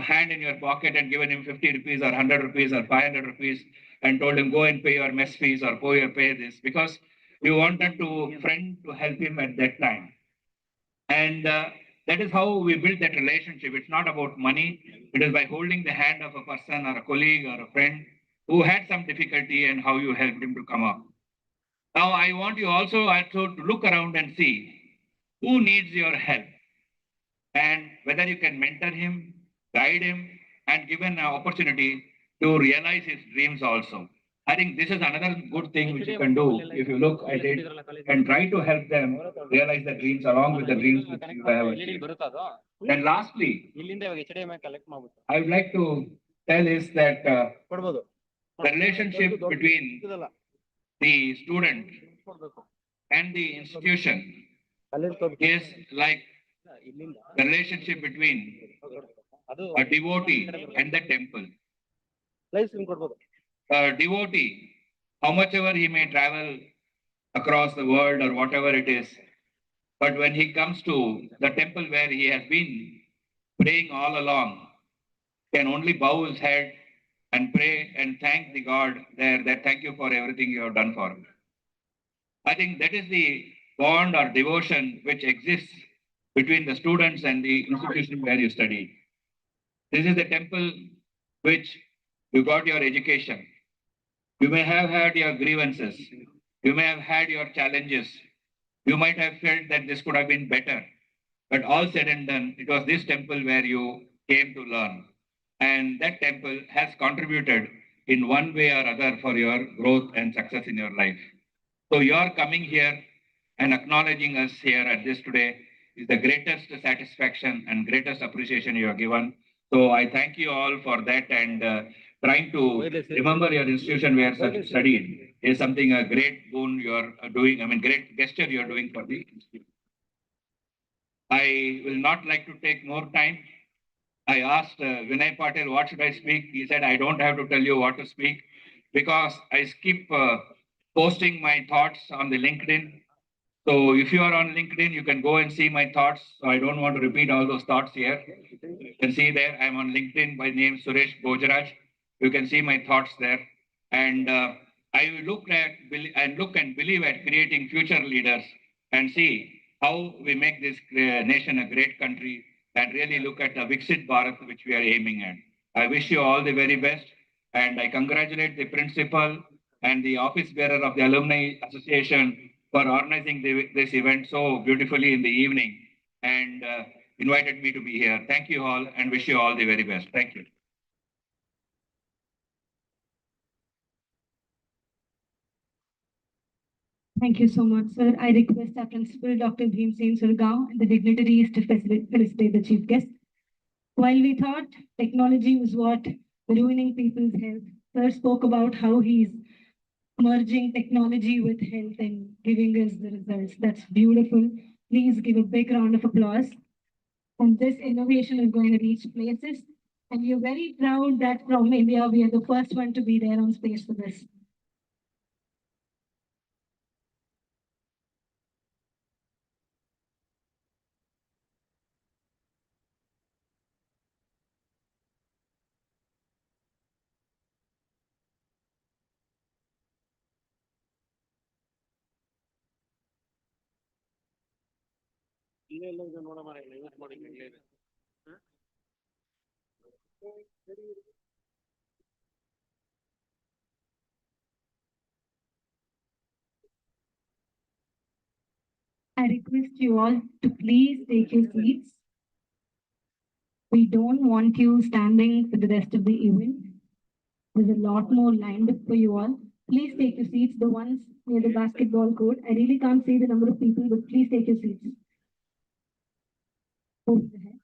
hand in your pocket and given him 50 rupees or 100 rupees or 500 rupees and told him go and pay your mess fees or pay this because you wanted to friend to help him at that time. And that is how we build that relationship. It's not about money. It is by holding the hand of a person or a colleague or a friend who had some difficulty and how you helped him to come up. Now, I want you also to look around and see who needs your help and whether you can mentor him, guide him, and give an opportunity to realize his dreams also. I think this is another good thing which you can do if you look at it and try to help them realize their dreams along with the dreams which you have achieved. And lastly, I would like to tell is that the relationship between the student and the institution is like the relationship between a devotee and the temple. A devotee, how much ever he may travel across the world or whatever it is, but when he comes to the temple where he has been praying all along, can only bow his head and pray and thank the God there that thank you for everything you have done for me. I think that is the bond or devotion which exists between the students and the institution where you study. This is the temple which you got your education. You may have had your grievances. You may have had your challenges. You might have felt that this could have been better. But all said and done, it was this temple where you came to learn. And that temple has contributed in one way or other for your growth and success in your life. So your coming here and acknowledging us here at this today is the greatest satisfaction and greatest appreciation you have given. So I thank you all for that and trying to remember your institution where such studied is something a great boon you are doing. I mean, great gesture you are doing for the institute. I will not like to take more time. I asked Vinay Patel, what should I speak? He said, I don't have to tell you what to speak because I skip posting my thoughts on the LinkedIn. So if you are on LinkedIn, you can go and see my thoughts. So I don't want to repeat all those thoughts here. You can see there, I'm on LinkedIn by name Suresh Bojaraj. You can see my thoughts there. And I look and believe at creating future leaders and see how we make this nation a great country and really look at the Viksit Bharat which we are aiming at. I wish you all the very best and I congratulate the principal and the office bearer of the Alumni Association for organizing this event so beautifully in the evening and invited me to be here. Thank you all and wish you all the very best. Thank you. Thank you so much, sir. I request our principal, Dr. Bhimsen Surgaon, and the dignitaries to felicitate the chief guest. While we thought technology was what ruining people's health, sir spoke about how he's merging technology with health and giving us the results. That's beautiful. Please give a big round of applause. And this innovation is going to reach places. And we're very proud that from India, we are the first one to be there on space for this. ಇಲ್ಲೇ ಎಲ್ಲ ಇದೆ ನೋಡ ಮಾರ use ಮಾಡಿ ಇಲ್ಲೇ ಇದೆ I request you all to please take your seats. We don't want you standing for the rest of the event. There's a lot more lined up for you all. Please take your seats, the ones near the basketball court. I really can't see the number of people, but please take your seats. Over the head.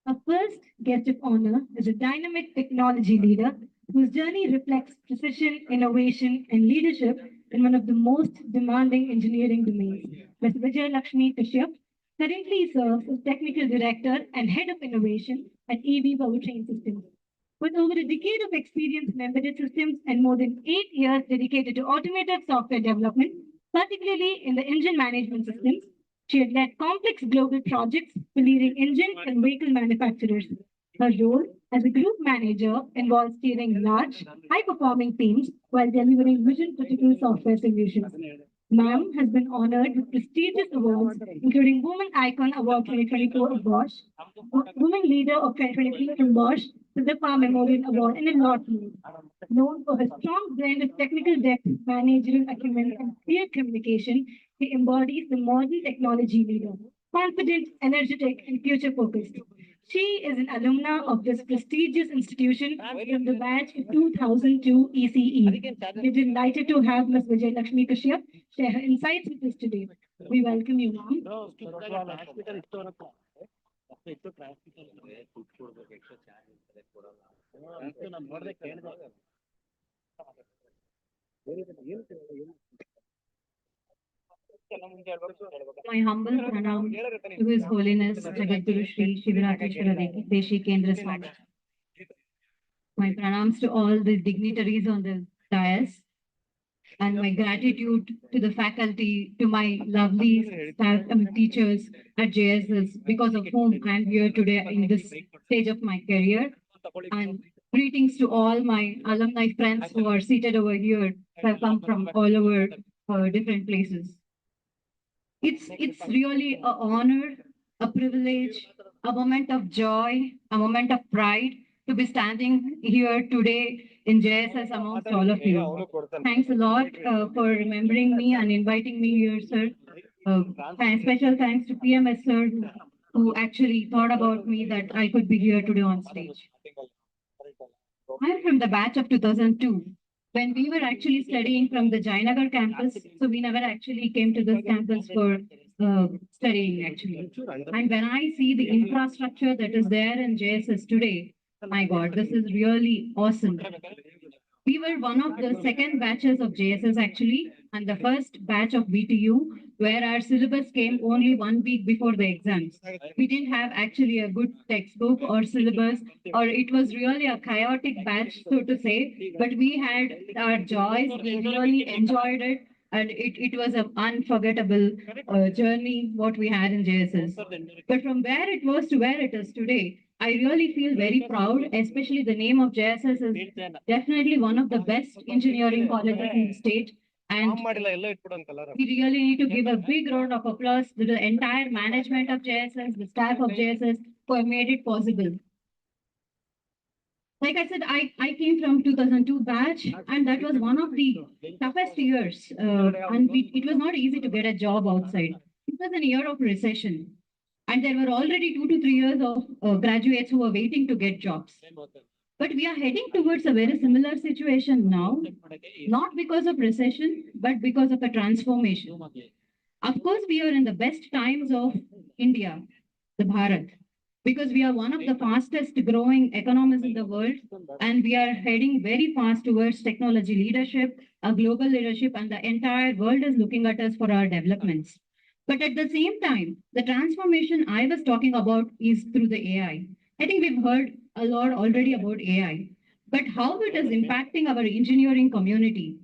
Our first guest of honor is a dynamic technology leader whose journey reflects precision, innovation, and leadership in one of the most demanding engineering domains. Ms. Vijay Lakshmi Kashyap currently serves as Technical Director and Head of Innovation at EV Powertrain Systems. With over a decade of experience in embedded systems and more than 8 years dedicated to automated software development, particularly in the engine management systems, she had led complex global projects for leading engine and vehicle manufacturers. Her role as a group manager involves steering large, high-performing teams while delivering vision-critical software solutions. Ma'am has been honored with prestigious awards, including Woman Icon Award 2024 of Bosch, Woman Leader of 2023 from Bosch, the Farm Memorial Award, and a lot more. Known for her strong blend of technical depth, managerial acumen, and clear communication, he embodies the modern technology leader, confident, energetic, and future-focused. She is an alumna of this prestigious institution from the batch of 2002 ECE. We're delighted to have Ms. Vijay Lakshmi Kashyap share her insights with us today. We welcome you, ma'am. My humble pranam to His Holiness Jagadguru Shri Shivaratri Deshi Kendra Swami. My pranams to all the dignitaries on the dais, and my gratitude to the faculty, to my lovely staff and teachers at JSS, because of whom I am here today in this stage of my career. And greetings to all my alumni friends who are seated over here, who have come from all over different places. It's really an honor, a privilege, a moment of joy, a moment of pride to be standing here today in JSS amongst all of you. Thanks a lot for remembering me and inviting me here, sir. And special thanks to PMS, sir, who actually thought about me that I could be here today on stage. I'm from the batch of 2002, when we were actually studying from the Jayanagar campus. So we never actually came to this campus for studying actually. And when I see the infrastructure that is there in JSS today, my God, this is really awesome. We were one of the second batches of JSS actually, and the first batch of BTU, where our syllabus came only 1 week before the exams. We didn't have actually a good textbook or syllabus, or it was really a chaotic batch, so to say, but we had our joys, we really enjoyed it, and it was an unforgettable journey what we had in JSS. But from where it was to where it is today, I really feel very proud, especially the name of JSS is definitely one of the best engineering colleges in the state. And we really need to give a big round of applause to the entire management of JSS, the staff of JSS who have made it possible. Like I said, I came from 2002 batch, and that was one of the toughest years. And it was not easy to get a job outside. It was a year of recession. And there were already 2 to 3 years of graduates who were waiting to get jobs. But we are heading towards a very similar situation now, not because of recession, but because of a transformation. Of course, we are in the best times of India, the Bharat, because we are one of the fastest growing economies in the world, and we are heading very fast towards technology leadership, a global leadership, and the entire world is looking at us for our developments. But at the same time, the transformation I was talking about is through the AI. I think we've heard a lot already about AI, but how it is impacting our engineering community.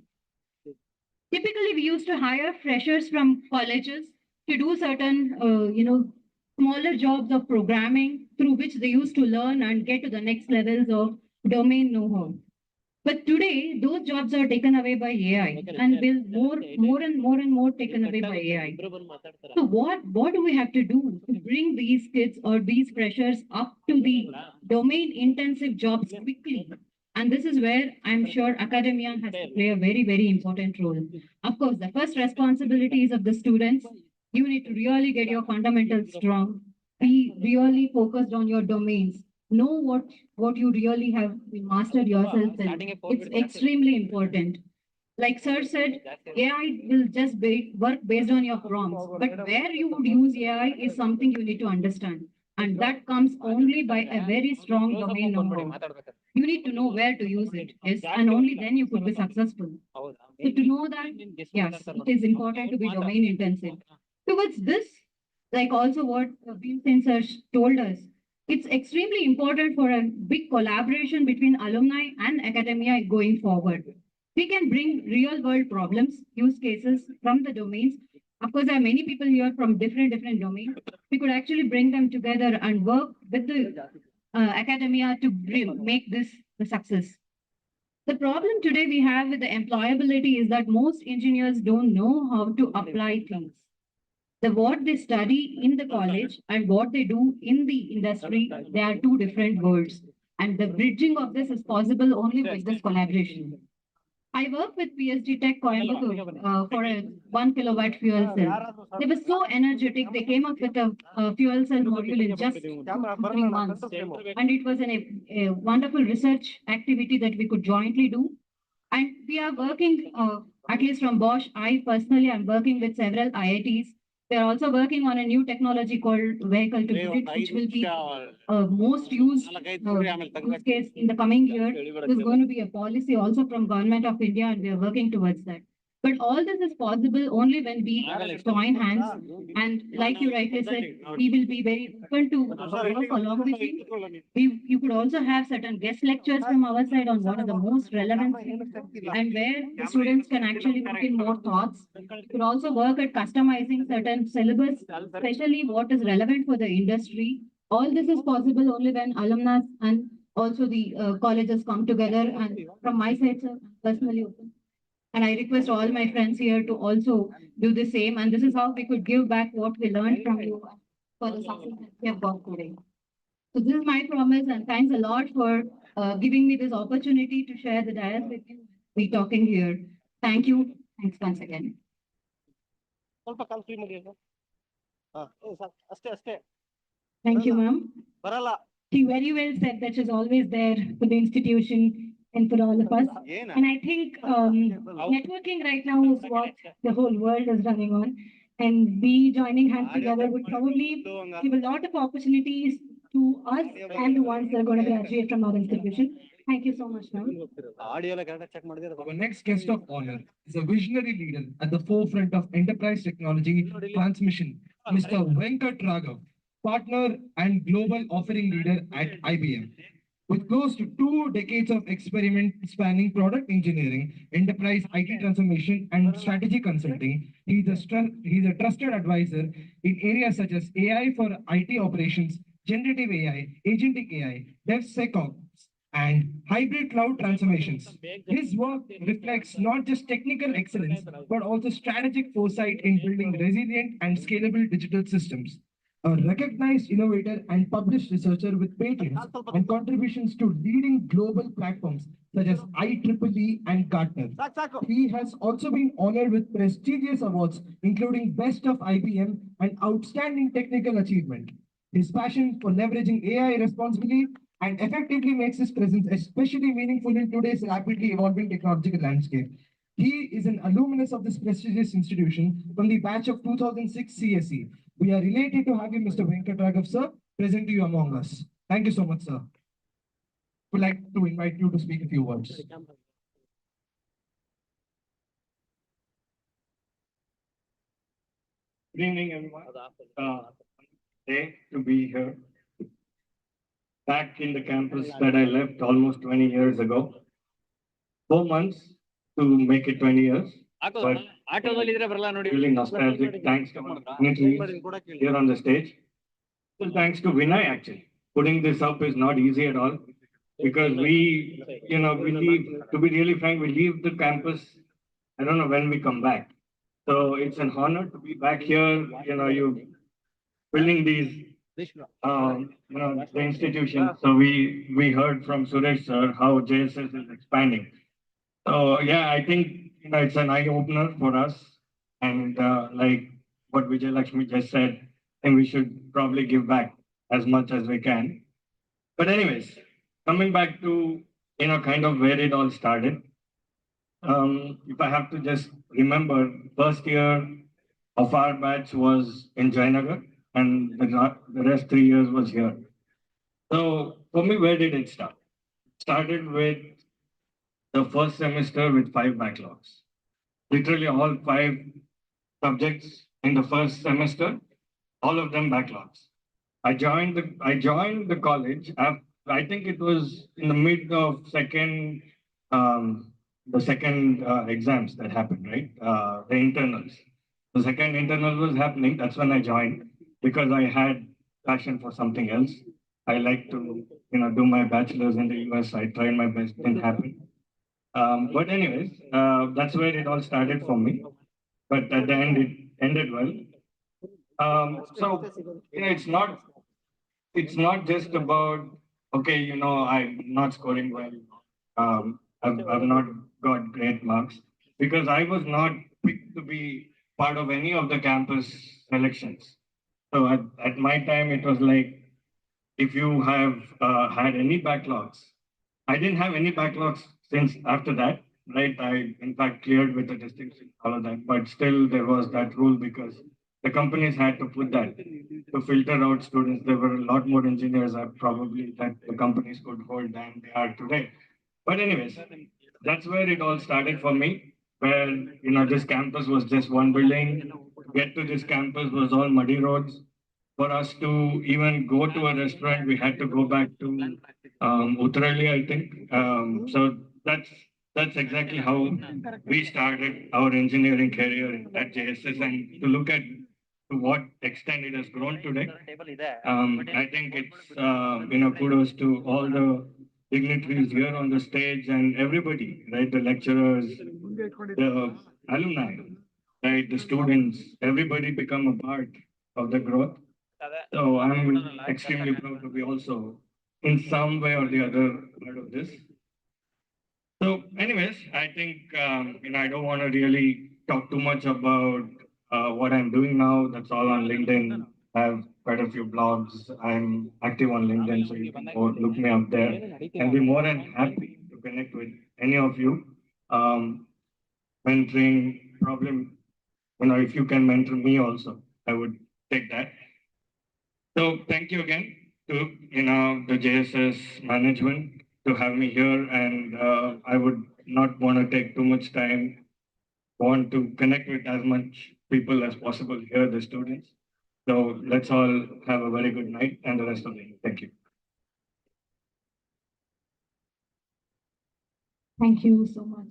Typically, we used to hire freshers from colleges to do certain, smaller jobs of programming through which they used to learn and get to the next levels of domain know-how. But today, those jobs are taken away by AI and will more taken away by AI. So what do we have to do to bring these kids or these freshers up to the domain intensive jobs quickly? And this is where I'm sure academia has to play a very important role. Of course, the first responsibility is of the students. You need to really get your fundamentals strong. Be really focused on your domains. Know what you really have mastered yourself in. It's extremely important. Like Sir said, AI will just work based on your prompts, but where you would use AI is something you need to understand. And that comes only by a very strong domain know-how. You need to know where to use it, yes, and only then you could be successful. So to know that, yes, it is important to be domain intensive. Towards this, like also what Vincent sir told us, it's extremely important for a big collaboration between alumni and academia going forward. We can bring real world problems, use cases from the domains. Of course, there are many people here from different domains. We could actually bring them together and work with the academia to make this a success. The problem today we have with the employability is that most engineers don't know how to apply things. The what they study in the college and what they do in the industry, they are two different worlds. And the bridging of this is possible only with this collaboration. I work with PSG Tech Coimbatore for a 1 kilowatt fuel cell. They were so energetic. They came up with a fuel cell module in just 2 to 3 months. And it was a wonderful research activity that we could jointly do. And we are working, at least from Bosch, I personally am working with several IITs. We are also working on a new technology called vehicle to grid, which will be most used use case in the coming year. There's going to be a policy also from Government of India, and we are working towards that. But all this is possible only when we join hands. And like you rightly said, we will be very open to work along with you. You could also have certain guest lectures from our side on what are the most relevant things and where the students can actually put in more thoughts. You could also work at customizing certain syllabus, especially what is relevant for the industry. All this is possible only when alumni and also the colleges come together. And from my side, sir, I'm personally open. And I request all my friends here to also do the same. And this is how we could give back what we learned from you for the success that we have got today. So this is my promise, and thanks a lot for giving me this opportunity to share the dais with you. We talking here. Thank you. Thanks once again. ಸ್ವಲ್ಪ ಕಾಲ್ free ಮಾಡಿ ಅಷ್ಟೇ ಅಷ್ಟೇ Thank you, ma'am. ಬರಲ್ಲ She very well said that she's always there for the institution and for all of us. And I think networking right now is what the whole world is running on. And we joining hands together would probably give a lot of opportunities to us and the ones that are going to graduate from our institution. Thank you so much, ma'am. Audio ಎಲ್ಲ correct check ಮಾಡಿದ್ರೆ Our next guest of honor is a visionary leader at the forefront of enterprise technology transmission, Mr. Venkat Raghav, partner and global offering leader at IBM. With close to 2 decades of experiment spanning product engineering, enterprise IT transformation, and strategy consulting, he's a trusted advisor in areas such as AI for IT operations, generative AI, agentic AI, DevSecOps, and hybrid cloud transformations. His work reflects not just technical excellence, but also strategic foresight in building resilient and scalable digital systems. A recognized innovator and published researcher with patents and contributions to leading global platforms such as IEEE and Gartner. He has also been honored with prestigious awards, including Best of IBM and Outstanding Technical Achievement. His passion for leveraging AI responsibly and effectively makes his presence especially meaningful in today's rapidly evolving technological landscape. He is an alumnus of this prestigious institution from the batch of 2006 CSE. We are elated to have you, Mr. Venkat Raghav, sir, present to you among us. Thank you so much, sir. Would like to invite you to speak a few words. Good evening, everyone. Day to be here. Back in the campus that I left almost 20 years ago. 4 months to make it 20 years. But really nostalgic. Thanks to my dignitaries here on the stage. Well, thanks to Vinay, actually. Putting this up is not easy at all. because we leave, to be really frank, we leave the campus, I don't know when we come back. So it's an honor to be back here, you building these, the institution. So we heard from Suresh sir how JSS is expanding. So yeah, I think, it's an eye opener for us. And like what Vijay Lakshmi just said, I think we should probably give back as much as we can. But anyways, coming back to, kind of where it all started. If I have to just remember, first year of our batch was in Jainagar, and the rest 3 years was here. So for me, where did it start? Started with the first semester with 5 backlogs. Literally all 5 subjects in the first semester, all of them backlogs. I joined the college. I think it was in the mid of um, the second exams that happened, right? The internals. The second internal was happening. That's when I joined because I had passion for something else. I like to, do my bachelor's in the US. I tried my best, didn't happen. But anyways, that's where it all started for me. But at the end, it ended well. So it's not just about, okay, I'm not scoring well. I've not got great marks because I was not picked to be part of any of the campus selections. So at my time, it was like, if you have had any backlogs, I didn't have any backlogs since after that, right? I, in fact, cleared with a distinction, all of that, but still there was that rule because the companies had to put that to filter out students. There were a lot more engineers probably that the companies could hold than they are today. But anyways, that's where it all started for me, where, this campus was just one building. To get to this campus was all muddy roads. For us to even go to a restaurant, we had to go back to Uttarali, I think. So that's exactly how we started our engineering career at JSS. And to look at to what extent it has grown today, I think it's kudos to all the dignitaries here on the stage and everybody, right? The lecturers, the alumni, right? The students, everybody become a part of the growth. So I'm extremely proud to be also in some way or the other part of this. So, anyways, I think I don't want to really talk too much about what I'm doing now. That's all on LinkedIn. I have quite a few blogs. I'm active on LinkedIn, so you can go look me up there. And be more than happy to connect with any of you. Mentoring, problem, if you can mentor me also, I would take that. So thank you again to the JSS management to have me here, and I would not want to take too much time. Want to connect with as much people as possible here, the students. So let's all have a very good night and the rest of the day. Thank you. Thank you so much.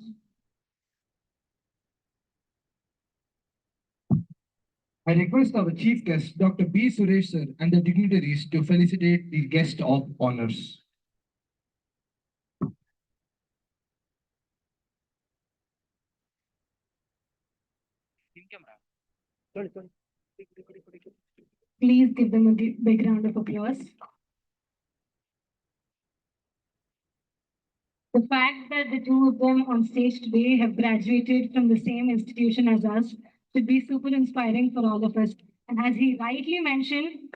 I request our chief guest, Dr. B. Suresh sir, and the dignitaries to felicitate the guest of honors. Please give them a big round of applause. The fact that the two of them on stage today have graduated from the same institution as us should be super inspiring for all of us. And as he rightly mentioned,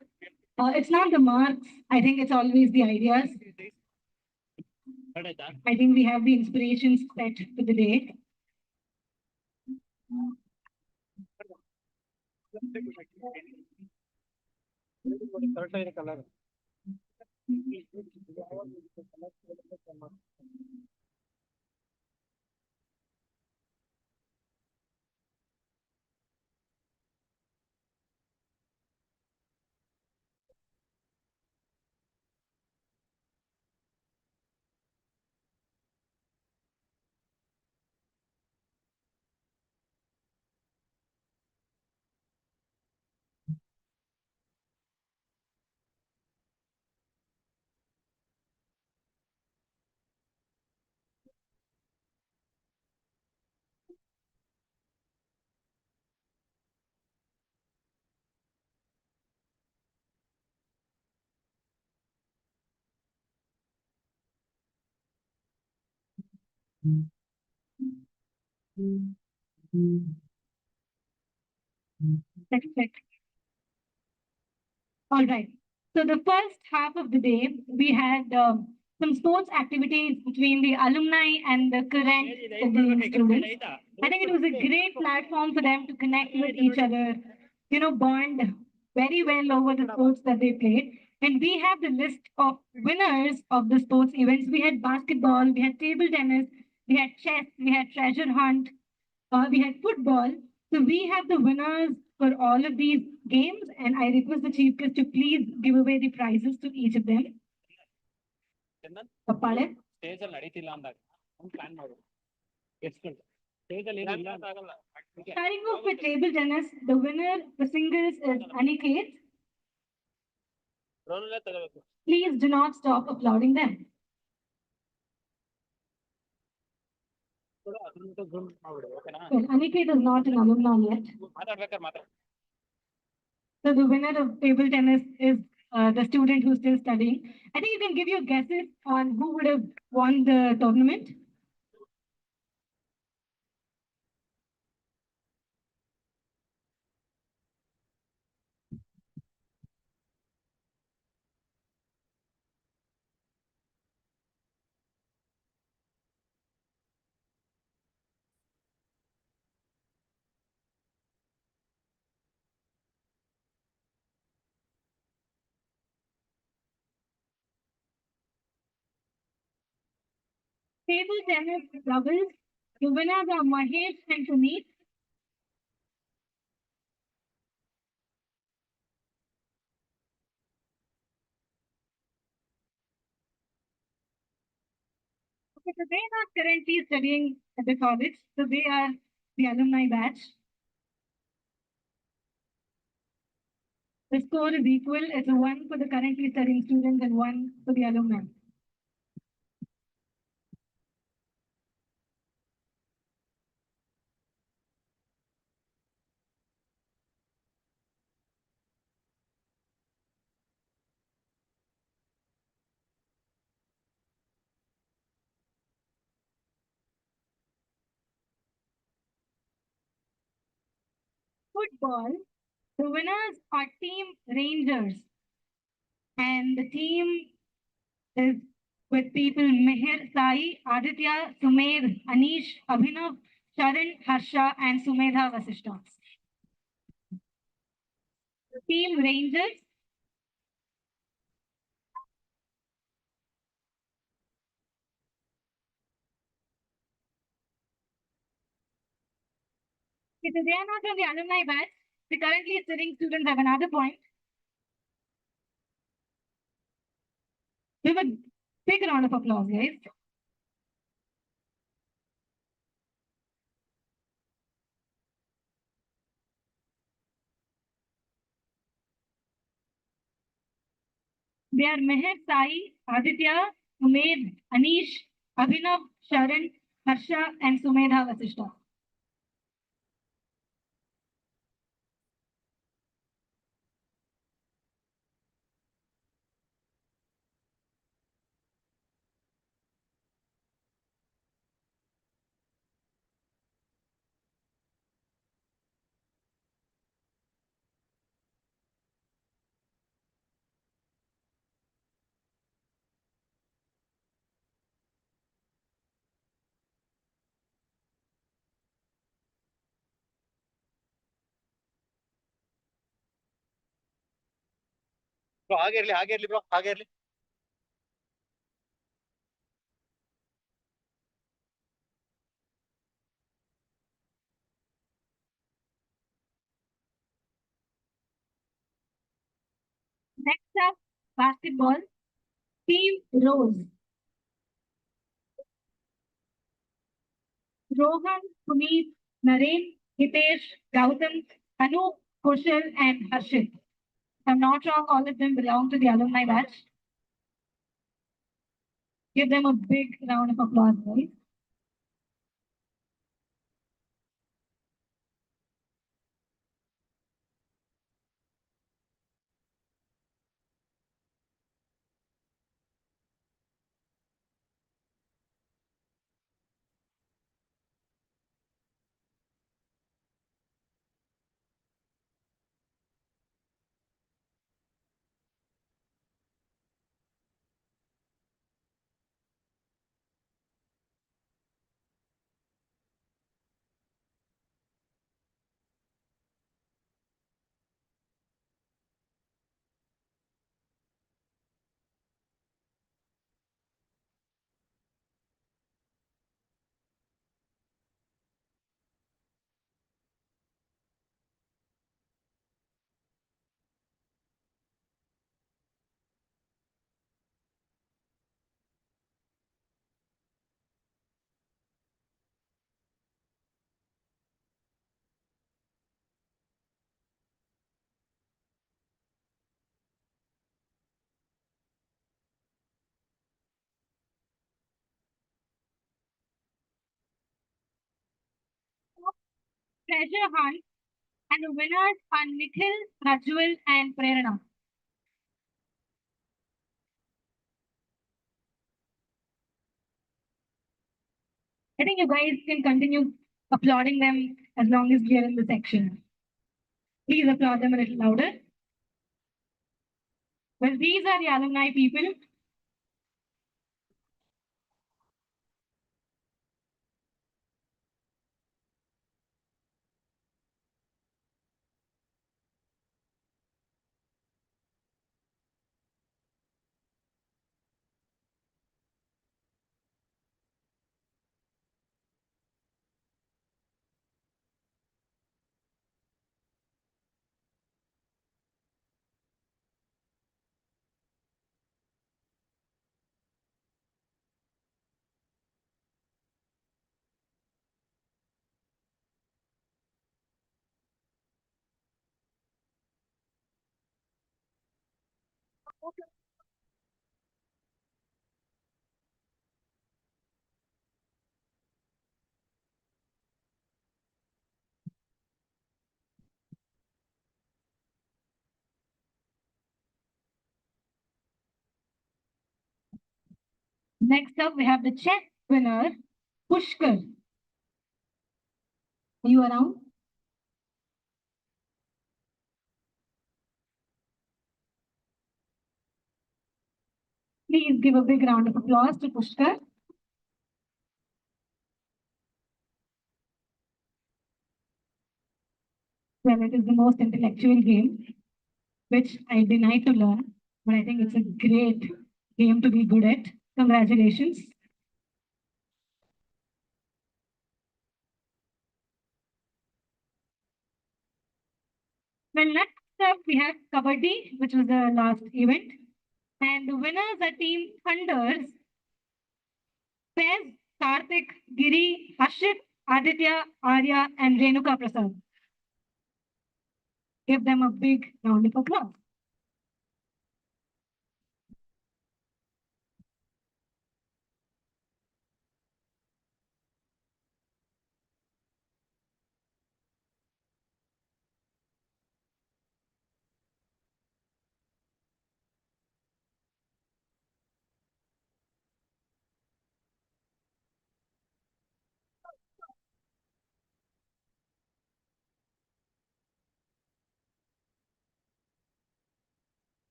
it's not the marks. I think it's always the ideas. I think we have the inspirations set for the day. Check. All right. So the first half of the day, we had some sports activities between the alumni and the current students. I think it was a great platform for them to connect with each other, bond very well over the sports that they played. And we have the list of winners of the sports events. We had basketball, we had table tennis, we had chess, we had treasure hunt, we had football. So we have the winners for all of these games, and I request the chief guest to please give away the prizes to each of them. Kappale. Stage ಅಲ್ಲಿ ನಡೀತಿಲ್ಲ ಅಂದಾಗ ಒಂದು plan ಮಾಡು ಎಷ್ಟು stage ಅಲ್ಲಿ ಏನಿಲ್ಲ ಅಂತ ಆಗಲ್ಲ Starting off with table tennis, the winner for singles is Aniket. Roll ತಗೋಬೇಕು Please do not stop applauding them. ಅದ್ರ ಜೂಮ್ ಮಾಡ್ಬಿಡು ಓಕೆನಾ Well, Aniket is not an alumni yet. ಮಾತಾಡ್ಬೇಕಾದ್ರೆ ಮಾತಾಡ So the winner of table tennis is the student who's still studying. I think you can give your guesses on who would have won the tournament. Table tennis doubles. The winners are Mahesh and Puneet. Okay, so they are not currently studying at the college, so they are the alumni batch. The score is equal. It's a one for the currently studying students and one for the alumni. Football, the winners are Team Rangers. And the team is with people Meher Sai, Aditya, Sumed, Anish, Abhinav, Sharan, Harsha, and Sumedha Vasishta. Team Rangers. Okay, so they are not from the alumni batch. The currently sitting students have another point. Give a big round of applause, guys. They are Meher Sai, Aditya, Umed, Anish, Abhinav, Sharan, Harsha, and Sumedha Vasishta. Bro ಹಾಗೆ ಇರ್ಲಿ bro ಹಾಗೆ ಇರ್ಲಿ Next up, basketball. Team Rose. Rohan, Puneet, Naren, Hitesh, Gautam, Anu, Kushal, and Harshit. If I'm not wrong, all of them belong to the alumni batch. Give them a big round of applause, guys. treasure hunt, and the winners are Nikhil, Rajwal, and Prerna. I think you guys can continue applauding them as long as we are in the section. Please applaud them a little louder. Well, these are the alumni people. Next up, we have the chess winner, Pushkar. Are you around? Please give a big round of applause to Pushkar. Well, it is the most intellectual game, which I deny to learn, but I think it's a great game to be good at. Congratulations. Well, next up, we have Kabaddi, which was the last event. And the winners are Team Thunders, Fez, Karthik, Giri, Ashit, Aditya, Arya, and Renuka Prasad. Give them a big round of applause.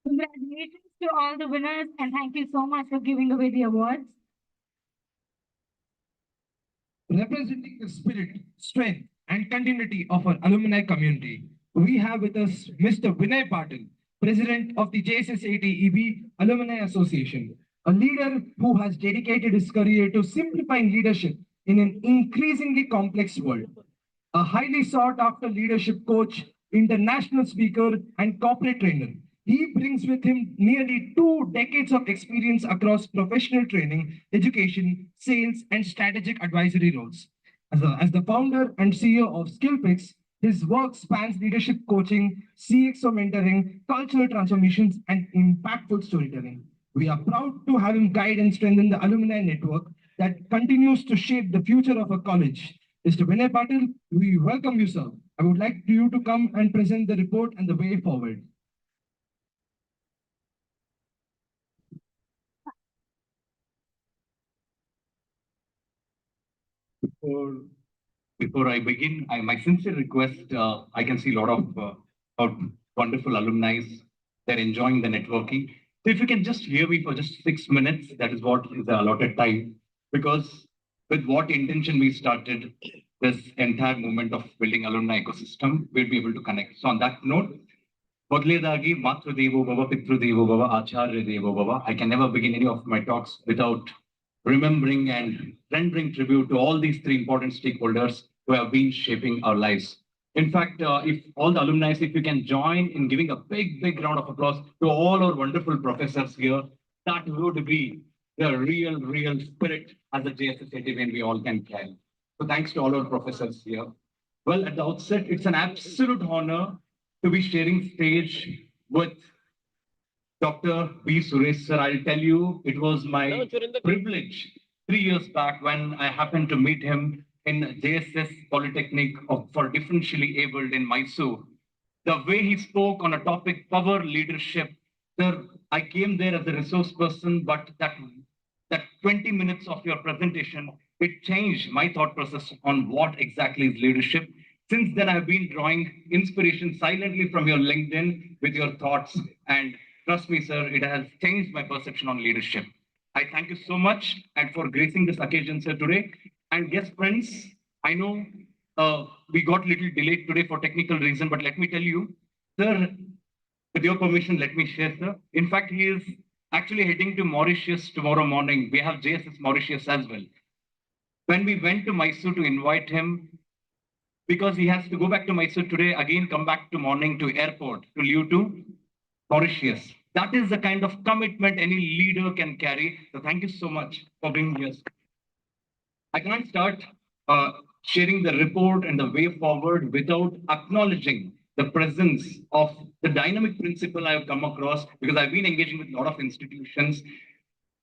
Congratulations to all the winners, and thank you so much for giving away the awards. Representing the spirit, strength, and continuity of our alumni community, we have with us Mr. Vinay Patil, President of the JSSATE EB Alumni Association, a leader who has dedicated his career to simplifying leadership in an increasingly complex world. A highly sought after leadership coach, international speaker, and corporate trainer. He brings with him nearly 2 decades of experience across professional training, education, sales, and strategic advisory roles. As the founder and CEO of SkillPix, his work spans leadership coaching, CXO mentoring, cultural transformations, and impactful storytelling. We are proud to have him guide and strengthen the alumni network that continues to shape the future of our college. Mr. Vinay Patil, we welcome you, sir. I would like you to come and present the report and the way forward. Before, before I begin, my sincere request, I can see a lot of wonderful alumni. They're enjoying the networking. So if you can just hear me for just 6 minutes, that is what is the allotted time. Because with what intention we started this entire movement of building alumni ecosystem, we'll be able to connect. So on that note, ಮೊದಲನೇದಾಗಿ ಮಾತೃದೇವೋ ಭವ ಪಿತೃದೇವೋ ಭವ acharya devo bhava. I can never begin any of my talks without remembering and rendering tribute to all these three important stakeholders who have been shaping our lives. In fact, if all the alumni, if you can join in giving a big round of applause to all our wonderful professors here, that would be the real spirit as a JSSATE when we all can carry. So thanks to all our professors here. Well, at the outset, it's an absolute honor to be sharing stage with Dr. B. Suresh, sir. I'll tell you, it was my privilege 3 years back when I happened to meet him in JSS Polytechnic for differentially abled in Mysore. The way he spoke on a topic, power leadership, sir, I came there as a resource person, but that 20 minutes of your presentation, it changed my thought process on what exactly is leadership. Since then, I've been drawing inspiration silently from your LinkedIn with your thoughts. And trust me, sir, it has changed my perception on leadership. I thank you so much and for gracing this occasion, sir, today. And yes, friends, I know we got little delayed today for technical reason, but let me tell you, sir, with your permission, let me share, sir. In fact, he is actually heading to Mauritius tomorrow morning. We have JSS Mauritius as well. When we went to Mysore to invite him, because he has to go back to Mysore today, again come back to morning to airport to leave to Mauritius. That is the kind of commitment any leader can carry. So thank you so much for being here. I can't start sharing the report and the way forward without acknowledging the presence of the dynamic principle I have come across, because I've been engaging with a lot of institutions.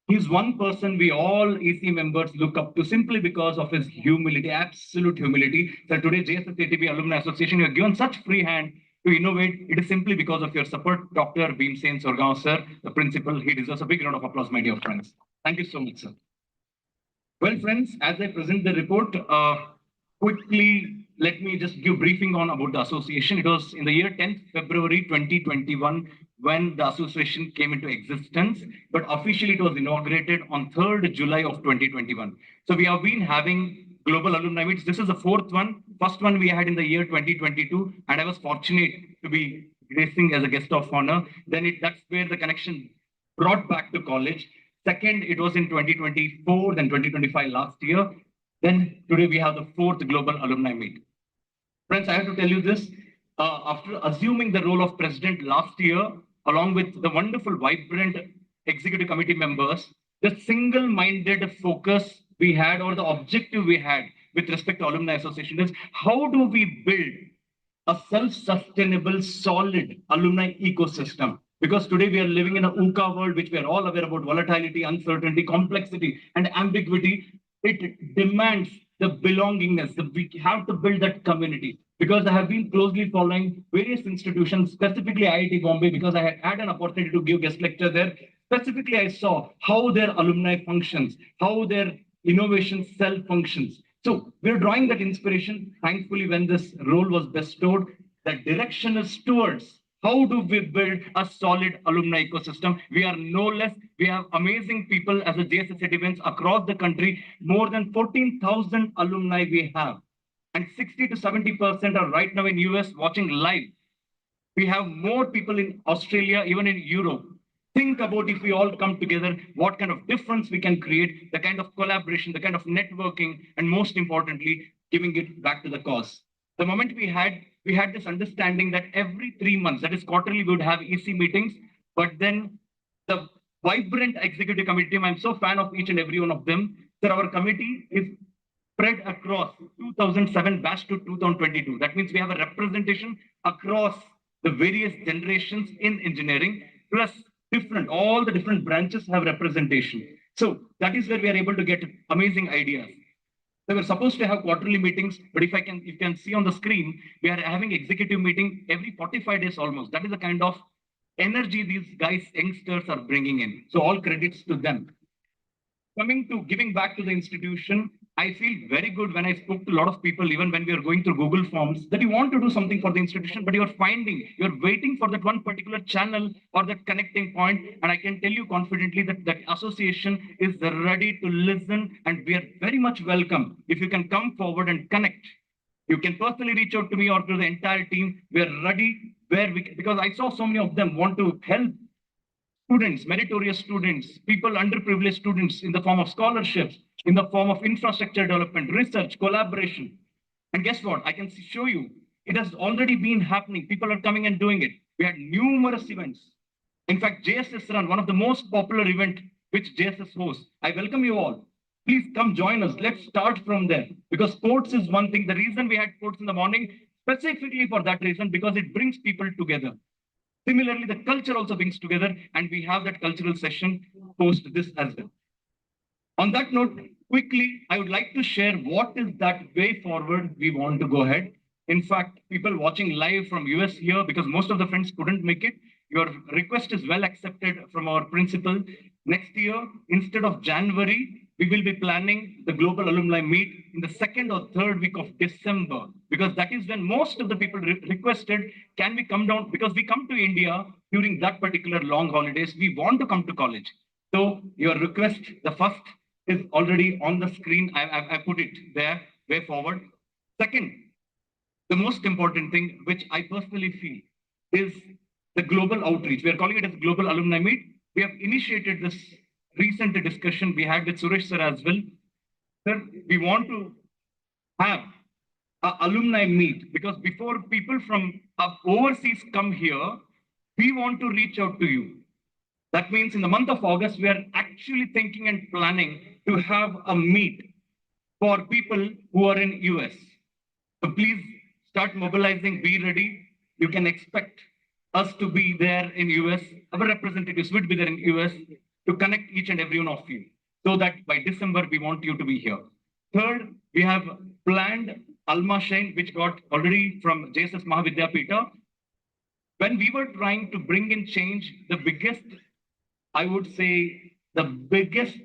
He's one person we all EC members look up to simply because of his humility, absolute humility. So today, JSSATE Alumni Association, you have given such free hand to innovate. It is simply because of your support, Dr. Bhimsen Sorgaon, sir, the principal. He deserves a big round of applause, my dear friends. Thank you so much, sir. Well, friends, as I present the report, quickly, let me just give briefing on about the association. It was in the year 10th February 2021 when the association came into existence, but officially it was inaugurated on 3rd July of 2021. So we have been having global alumni meets. This is the fourth one. First one we had in the year 2022, and I was fortunate to be gracing as a guest of honor. Then that's where the connection brought back to college. Second, it was in 2024, then 2025 last year. Then today we have the fourth global alumni meet. Friends, I have to tell you this. After assuming the role of president last year, along with the wonderful, vibrant executive committee members, the single-minded focus we had or the objective we had with respect to Alumni Association is how do we build a self-sustainable, solid alumni ecosystem? Because today we are living in a VUCA world, which we are all aware about volatility, uncertainty, complexity, and ambiguity. It demands the belongingness. We have to build that community. Because I have been closely following various institutions, specifically IIT Bombay, because I had had an opportunity to give guest lecture there. Specifically, I saw how their alumni functions, how their innovation cell functions. So we're drawing that inspiration. Thankfully, when this role was bestowed, the direction is towards how do we build a solid alumni ecosystem? We are no less. We have amazing people as a JSSATE events across the country. More than 14,000 alumni we have. And 60 to 70% are right now in US watching live. We have more people in Australia, even in Europe. Think about if we all come together, what kind of difference we can create, the kind of collaboration, the kind of networking, and most importantly, giving it back to the cause. The moment we had this understanding that every 3 months, that is quarterly, we would have EC meetings, but then the vibrant executive committee team, I'm so fan of each and every one of them, that our committee is spread across 2007 batch to 2022. That means we have a representation across the various generations in engineering, plus all the different branches have representation. So that is where we are able to get amazing ideas. So we're supposed to have quarterly meetings, but if you can see on the screen, we are having executive meeting every 45 days almost. That is the kind of energy these guys, youngsters are bringing in. So all credits to them. Coming to giving back to the institution, I feel very good when I spoke to a lot of people, even when we are going through Google Forms, that you want to do something for the institution, but you're waiting for that one particular channel or that connecting point. And I can tell you confidently that that association is ready to listen, and we are very much welcome if you can come forward and connect. You can personally reach out to me or to the entire team. We are ready because I saw so many of them want to help students, meritorious students, people underprivileged students in the form of scholarships, in the form of infrastructure development, research, collaboration. And guess what? I can show you. It has already been happening. People are coming and doing it. We had numerous events. In fact, JSS Run, one of the most popular event which JSS hosts. I welcome you all. Please come join us. Let's start from there because sports is one thing. The reason we had sports in the morning, specifically for that reason, because it brings people together. Similarly, the culture also brings together, and we have that cultural session post this as well. On that note, quickly, I would like to share what is that way forward we want to go ahead. In fact, people watching live from US here, because most of the friends couldn't make it, your request is well accepted from our principal. Next year, instead of January, we will be planning the Global Alumni Meet in the second or third week of December, because that is when most of the people requested, can we come down? Because we come to India during that particular long holidays, we want to come to college. So your request, the first is already on the screen. I put it there, way forward. Second, the most important thing, which I personally feel, is the global outreach. We are calling it as Global Alumni Meet. We have initiated this recent discussion we had with Suresh sir as well. Sir, we want to have an alumni meet because before people from overseas come here, we want to reach out to you. That means in the month of August, we are actually thinking and planning to have a meet for people who are in US. So please start mobilizing, be ready. You can expect us to be there in US. Our representatives would be there in US to connect each and every one of you so that by December, we want you to be here. Third, we have planned Alma Shine, which got already from JSS Mahavidyapita. When we were trying to bring in change, the biggest, I would say, the biggest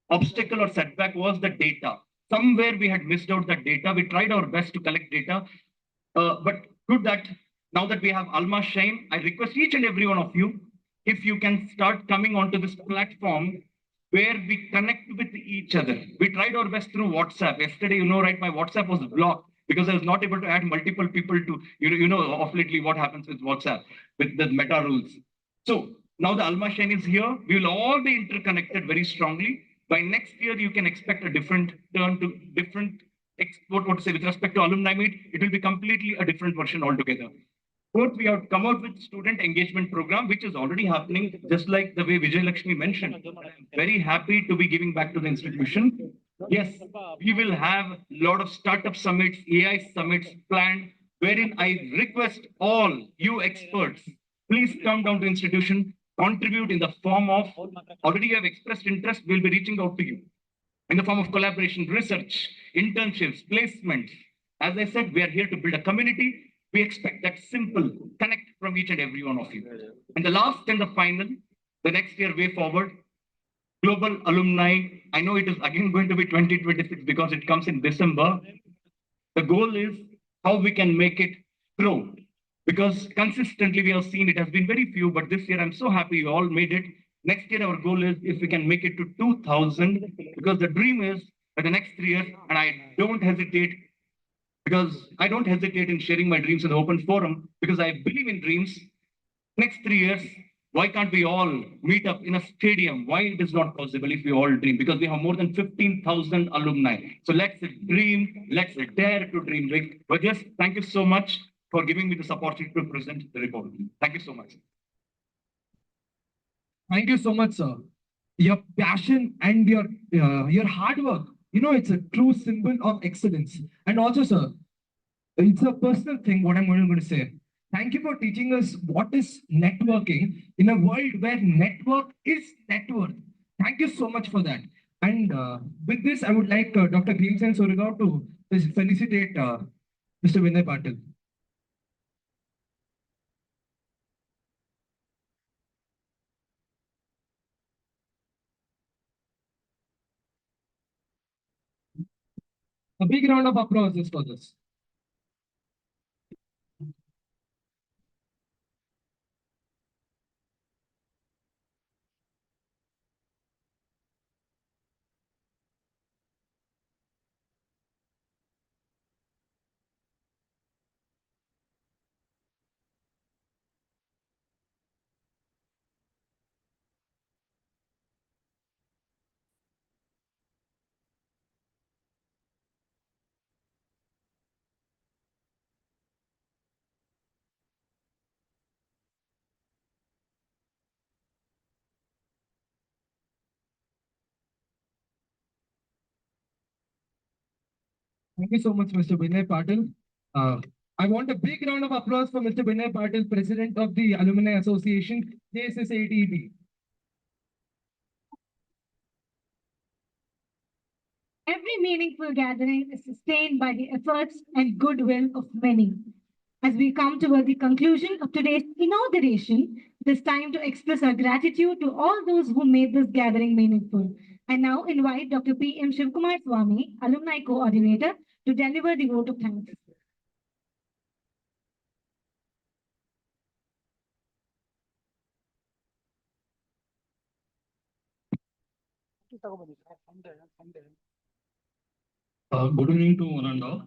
obstacle or setback was the data. Somewhere we had missed out the data. We tried our best to collect data, but good that now that we have Alma Shine, I request each and every one of you, if you can start coming onto this platform where we connect with each other. We tried our best through WhatsApp. Yesterday, right, my WhatsApp was blocked because I was not able to add multiple people to, of lately what happens with WhatsApp, with the meta rules. So now the Alma Shine is here. We will all be interconnected very strongly. By next year, you can expect a different turn to different what to say with respect to alumni meet. It will be completely a different version altogether. Fourth, we have come out with student engagement program, which is already happening, just like the way Vijay Lakshmi mentioned. I'm very happy to be giving back to the institution. Yes, we will have a lot of startup summits, AI summits planned, wherein I request all you experts, please come down to institution, contribute in the form of, already you have expressed interest, we'll be reaching out to you in the form of collaboration, research, internships, placements. As I said, we are here to build a community. We expect that simple connect from each and every one of you. And the last and the final, the next year way forward, global alumni. I know it is again going to be 2026 because it comes in December. The goal is how we can make it grow. Because consistently we have seen it has been very few, but this year I'm so happy you all made it. Next year, our goal is if we can make it to 2000, because the dream is for the next 3 years, and I don't hesitate in sharing my dreams in the open forum because I believe in dreams. Next 3 years, why can't we all meet up in a stadium? Why it is not possible if we all dream? Because we have more than 15,000 alumni. So let's dream, let's dare to dream big. But yes, thank you so much for giving me this opportunity to present the report. Thank you so much. Thank you so much, sir. Your passion and your hard work, it's a true symbol of excellence. And also, sir, it's a personal thing, what I'm going to say. Thank you for teaching us what is networking in a world where network is net worth. Thank you so much for that. And with this, I would like Dr. Grimsen Surigao to felicitate Mr. Vinay Patil. A big round of applause for this. Thank you so much, Mr. Vinay Patil. Uh, I want a big round of applause for Mr. Vinay Patil, President of the Alumni Association, JSSATE. Every meaningful gathering is sustained by the efforts and goodwill of many. As we come toward the conclusion of today's inauguration, it is time to express our gratitude to all those who made this gathering meaningful. I now invite Dr. P.M. Shivkumar Swami, Alumni Coordinator, to deliver the vote of thanks. Good evening to one and all.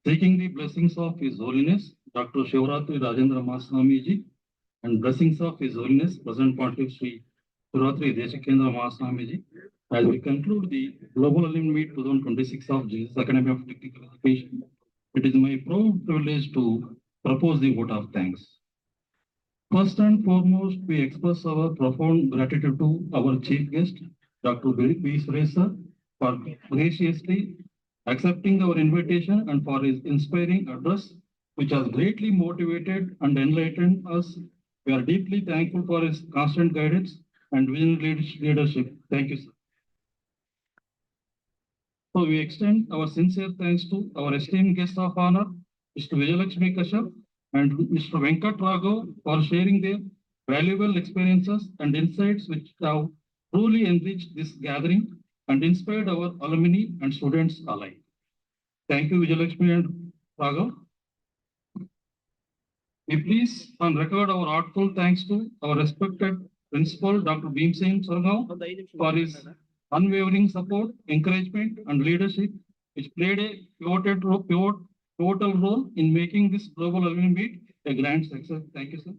Taking the blessings of His Holiness Dr. Shivratri Rajendra Mahaswamiji and blessings of His Holiness President Pontiff Sri Shivratri Deshikendra Mahaswamiji as we conclude the Global Alumni Meet 2026 of Jesus Academy of Technical Education. It is my proud privilege to propose the vote of thanks. First and foremost, we express our profound gratitude to our chief guest, Dr. B. Suresh sir, for graciously accepting our invitation and for his inspiring address, which has greatly motivated and enlightened us. We are deeply thankful for his constant guidance and visionary leadership. Thank you, sir. So we extend our sincere thanks to our esteemed guest of honor, Mr. Vijayalakshmi Kashyap and Mr. Venkat Raghav for sharing their valuable experiences and insights which have truly enriched this gathering and inspired our alumni and students alike. Thank you, Vijayalakshmi and Raghav. We please on record our heartfelt thanks to our respected Principal Dr. Bhimsen Sargaon for his unwavering support, encouragement, and leadership, which played a pivotal role in making this global alumni meet a grand success. Thank you, sir.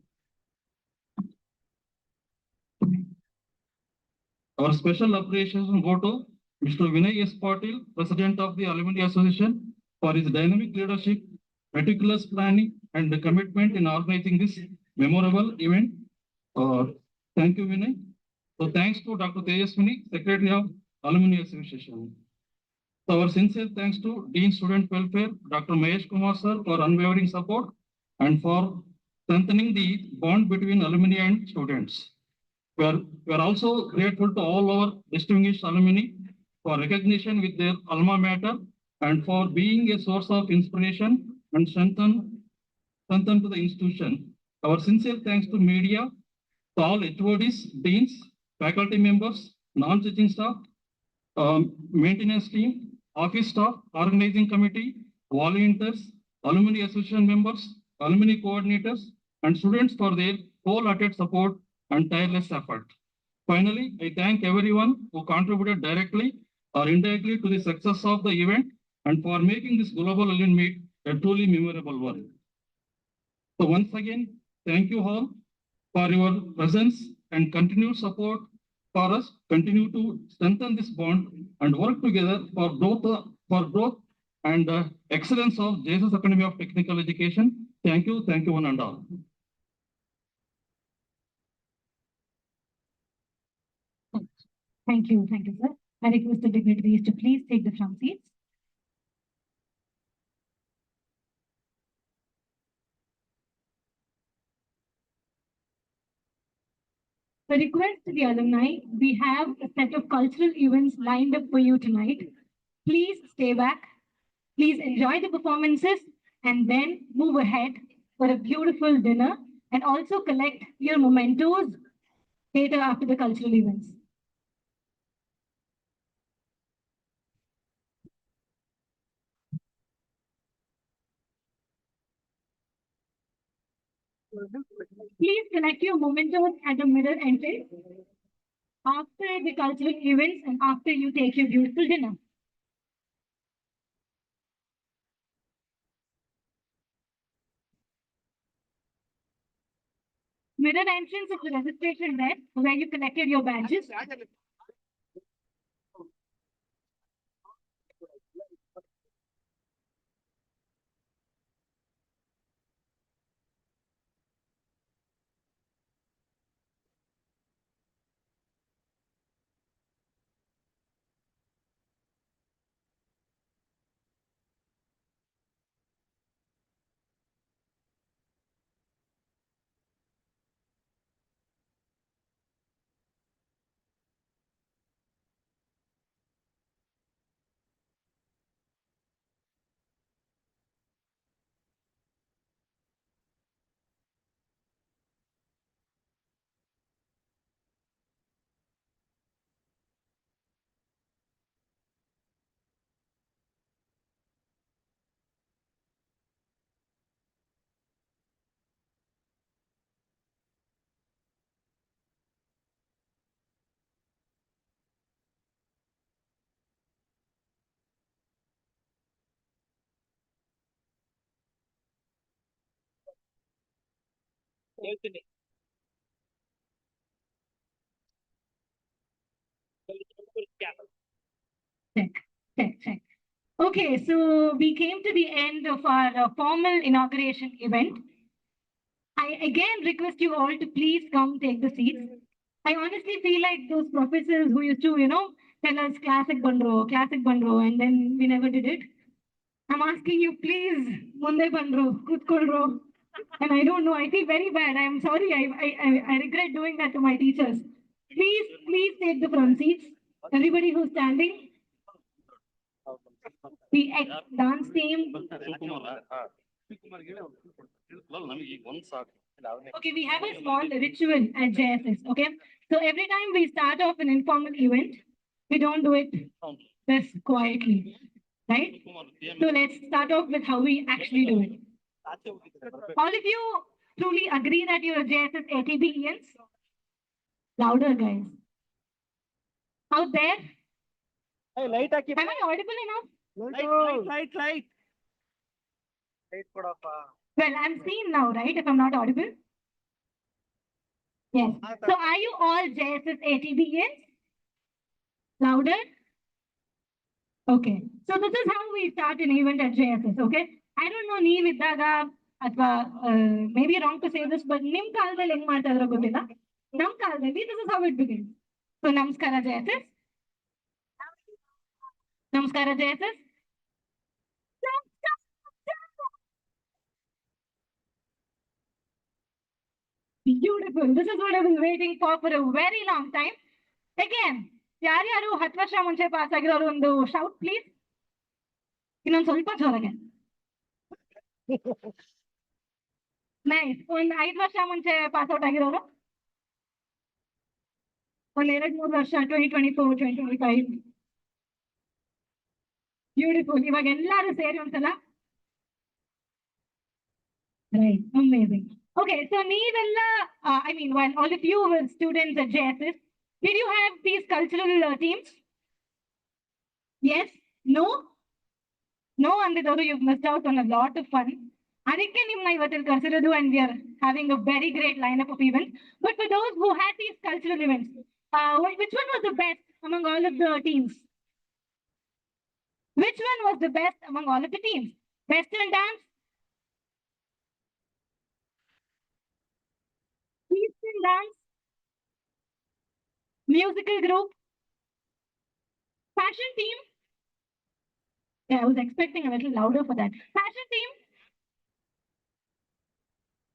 Our special appreciation go to Mr. Vinay S. Patil, President of the Alumni Association, for his dynamic leadership, meticulous planning, and the commitment in organizing this memorable event. Thank you, Vinay. So thanks to Dr. Tejaswini, Secretary of Alumni Association. So our sincere thanks to Dean Student Welfare, Dr. Mahesh Kumar sir, for unwavering support and for strengthening the bond between alumni and students. We are also grateful to all our distinguished alumni for recognition with their alma mater and for being a source of inspiration and strengthen to the institution. Our sincere thanks to media, to all HODs, deans, faculty members, non-teaching staff, maintenance team, office staff, organizing committee, volunteers, alumni association members, alumni coordinators, and students for their wholehearted support and tireless effort. Finally, I thank everyone who contributed directly or indirectly to the success of the event and for making this global alumni meet a truly memorable one. So once again, thank you all for your presence and continued support for us. Continue to strengthen this bond and work together for growth and excellence of JSS Academy of Technical Education. Thank you one and all. Thank you, sir. I request the dignitaries to please take the front seats. A request to the alumni, we have a set of cultural events lined up for you tonight. Please stay back, please enjoy the performances, and then move ahead for a beautiful dinner and also collect your mementos later after the cultural events. Please collect your mementos at the middle entrance after the cultural events and after you take your beautiful dinner. Middle entrance is the registration desk where you collected your badges. ಹೇಳ್ತೀನಿ. Check. Okay, so we came to the end of our formal inauguration event. I again request you all to please come take the seats. I honestly feel like those professors who used to, tell us classic Bandro, and then we never did it. I'm asking you, please, Munde Bandro, Kutkolro. And I don't know, I feel very bad. I'm sorry, I regret doing that to my teachers. Please take the front seats. Everybody who's standing, the dance team. Okay, we have a small ritual at JSS. Okay, so every time we start off an informal event, we don't do it this quietly, right? So let's start off with how we actually do it. All of you truly agree that you're JSS ATBENs? Louder, guys. Out there, Hey, light hockey. am I audible enough? Light. Well, I'm seen now, right? If I'm not audible. Yes. So are you all JSS ATBENs? Louder? Okay. So this is how we start an event at JSS, okay? I don't know ನೀವು ಇದ್ದಾಗ ಅಥವಾ maybe wrong to say this, but ನಿಮ್ ಕಾಲದಲ್ಲಿ ಹೆಂಗ್ ಮಾಡ್ತಾ ಇದ್ರೋ ಗೊತ್ತಿಲ್ಲ. ನಮ್ ಕಾಲದಲ್ಲಿ this is how it begins. So ನಮಸ್ಕಾರ JSS. ನಮಸ್ಕಾರ JSS. Beautiful. This is what I've been waiting for a very long time. Again, ಯಾರ್ಯಾರು 10 ವರ್ಷ ಮುಂಚೆ ಪಾಸ್ ಆಗಿರೋರು ಒಂದು ಶೌಟ್ ಪ್ಲೀಸ್. ಇನ್ನೊಂದು ಸ್ವಲ್ಪ ಜೋರಾಗೆ. ನೈಸ್. ಒಂದು 5 ವರ್ಷ ಮುಂಚೆ ಪಾಸ್ ಔಟ್ ಆಗಿರೋರು. ಒಂದು 2-3 ವರ್ಷ 2024, 2025. ಬ್ಯೂಟಿಫುಲ್. ಇವಾಗ ಎಲ್ಲರೂ ಸೇರಿ ಒಂದ್ಸಲ. Right. Amazing. Okay, so ನೀವೆಲ್ಲ, when all of you were students at JSS, did you have these cultural teams? Yes? No? No, ಅಂದಿದ್ದವರು you've missed out on a lot of fun. ಅದಕ್ಕೆ ನಿಮ್ಮನ್ನ ಇವತ್ತಲ್ಲಿ ಕರೆಸಿರೋದು and we are having a very great lineup of events. But for those who had these cultural events, which one was the best among all of the teams? Which one was the best among all of the teams? Western dance? Eastern dance? Musical group? Fashion team? Yeah, I was expecting a little louder for that. Fashion team?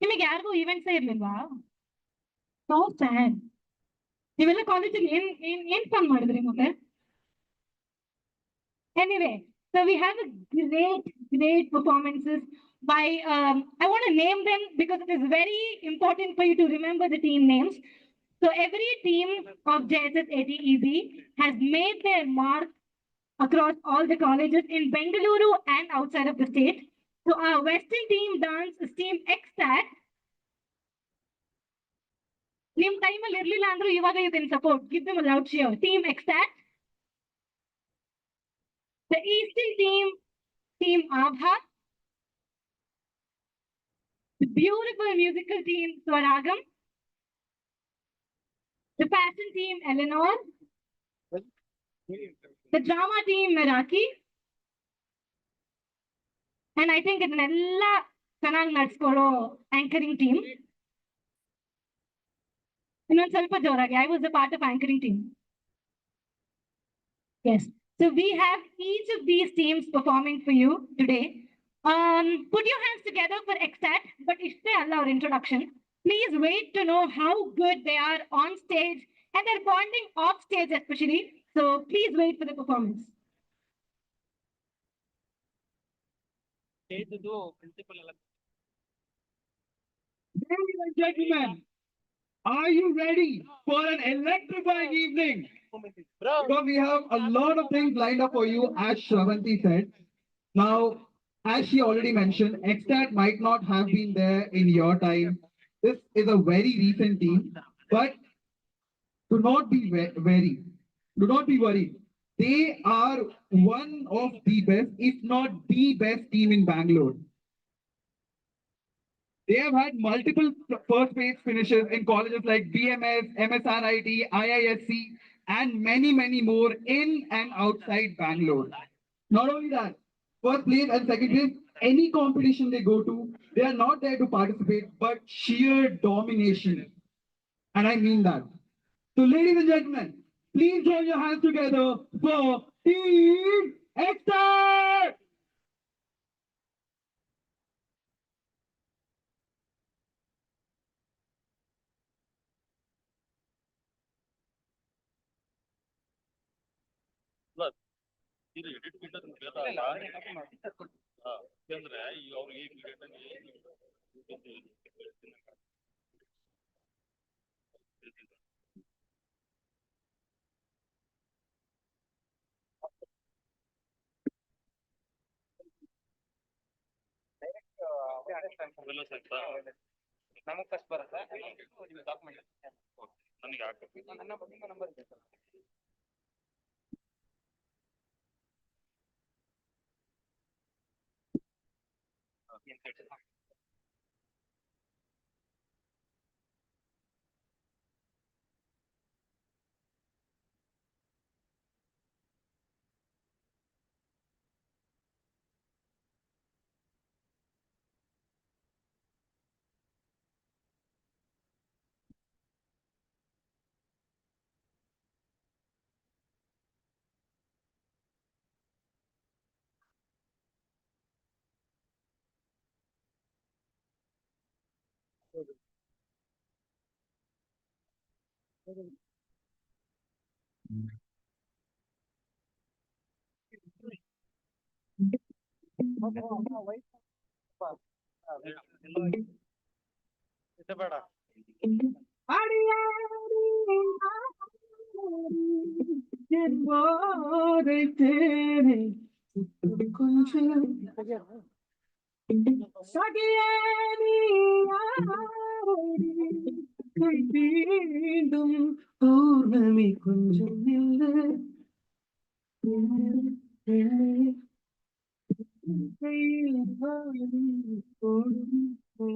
ನಿಮಗೆ ಯಾರಿಗೂ ಈವೆಂಟ್ಸೇ ಇರ್ಲಿಲ್ವಾ? So sad. ನೀವೆಲ್ಲ ಕಾಲೇಜಲ್ಲಿ ಏನ್ fun ಮಾಡಿದ್ರಿ ಮತ್ತೆ? Anyway, so we have a great performances by, I want to name them because it is very important for you to remember the team names. So every team of JSSATE has made their mark across all the colleges in Bengaluru and outside of the state. So our Western team dance is team XSAT. Nim time ಅಲ್ಲಿ ಇರ್ಲಿಲ್ಲ ಅಂದ್ರೂ ಇವಾಗ you can support. Give them a loud cheer. Team XSAT. The Eastern team, Team Abha. The beautiful musical team Swaragam. The fashion team Eleanor. The drama team Meraki. And I think ಇದನ್ನೆಲ್ಲ ಚೆನ್ನಾಗಿ ನಡ್ಸ್ಕೊಳ್ಳೋ anchoring team. ಇನ್ನೊಂದು ಸ್ವಲ್ಪ ಜೋರಾಗಿ. I was a part of anchoring team. Yes. So we have each of these teams performing for you today. Put your hands together for XSAT, but ishte alla our introduction. Please wait to know how good they are on stage and they're bonding off stage especially. So please wait for the performance. Principal ಎಲ್ಲ Ladies and gentlemen, are you ready for an electrifying evening? Because we have a lot of things lined up for you, as Shravanti said. Now, as she already mentioned, XStat might not have been there in your time. This is a very recent team, but do not be worried. They are one of the best, if not the best team in Bangalore. They have had multiple first place finishes in colleges like BMS, MSRIT, IISc, and many, many more in and outside Bangalore. Not only that, first place and second place, any competition they go to, they are not there to participate, but sheer domination. And I mean that. So, ladies and gentlemen, please join your hands together for Team Extra! ಇದು edit ಗಿಟ್ ಅಂತ ಯಾಕಂದ್ರೆ ಈಗ ಅವ್ರಿಗೆ ಈ ನಮಗ್ first ಬರುತ್ತೆ document ನನಗೆ ಹಾಕಬೇಕು ನನ್ನ ನಂಬರ್ ಬೇಡ பௌர்ணமி கொஞ்சம்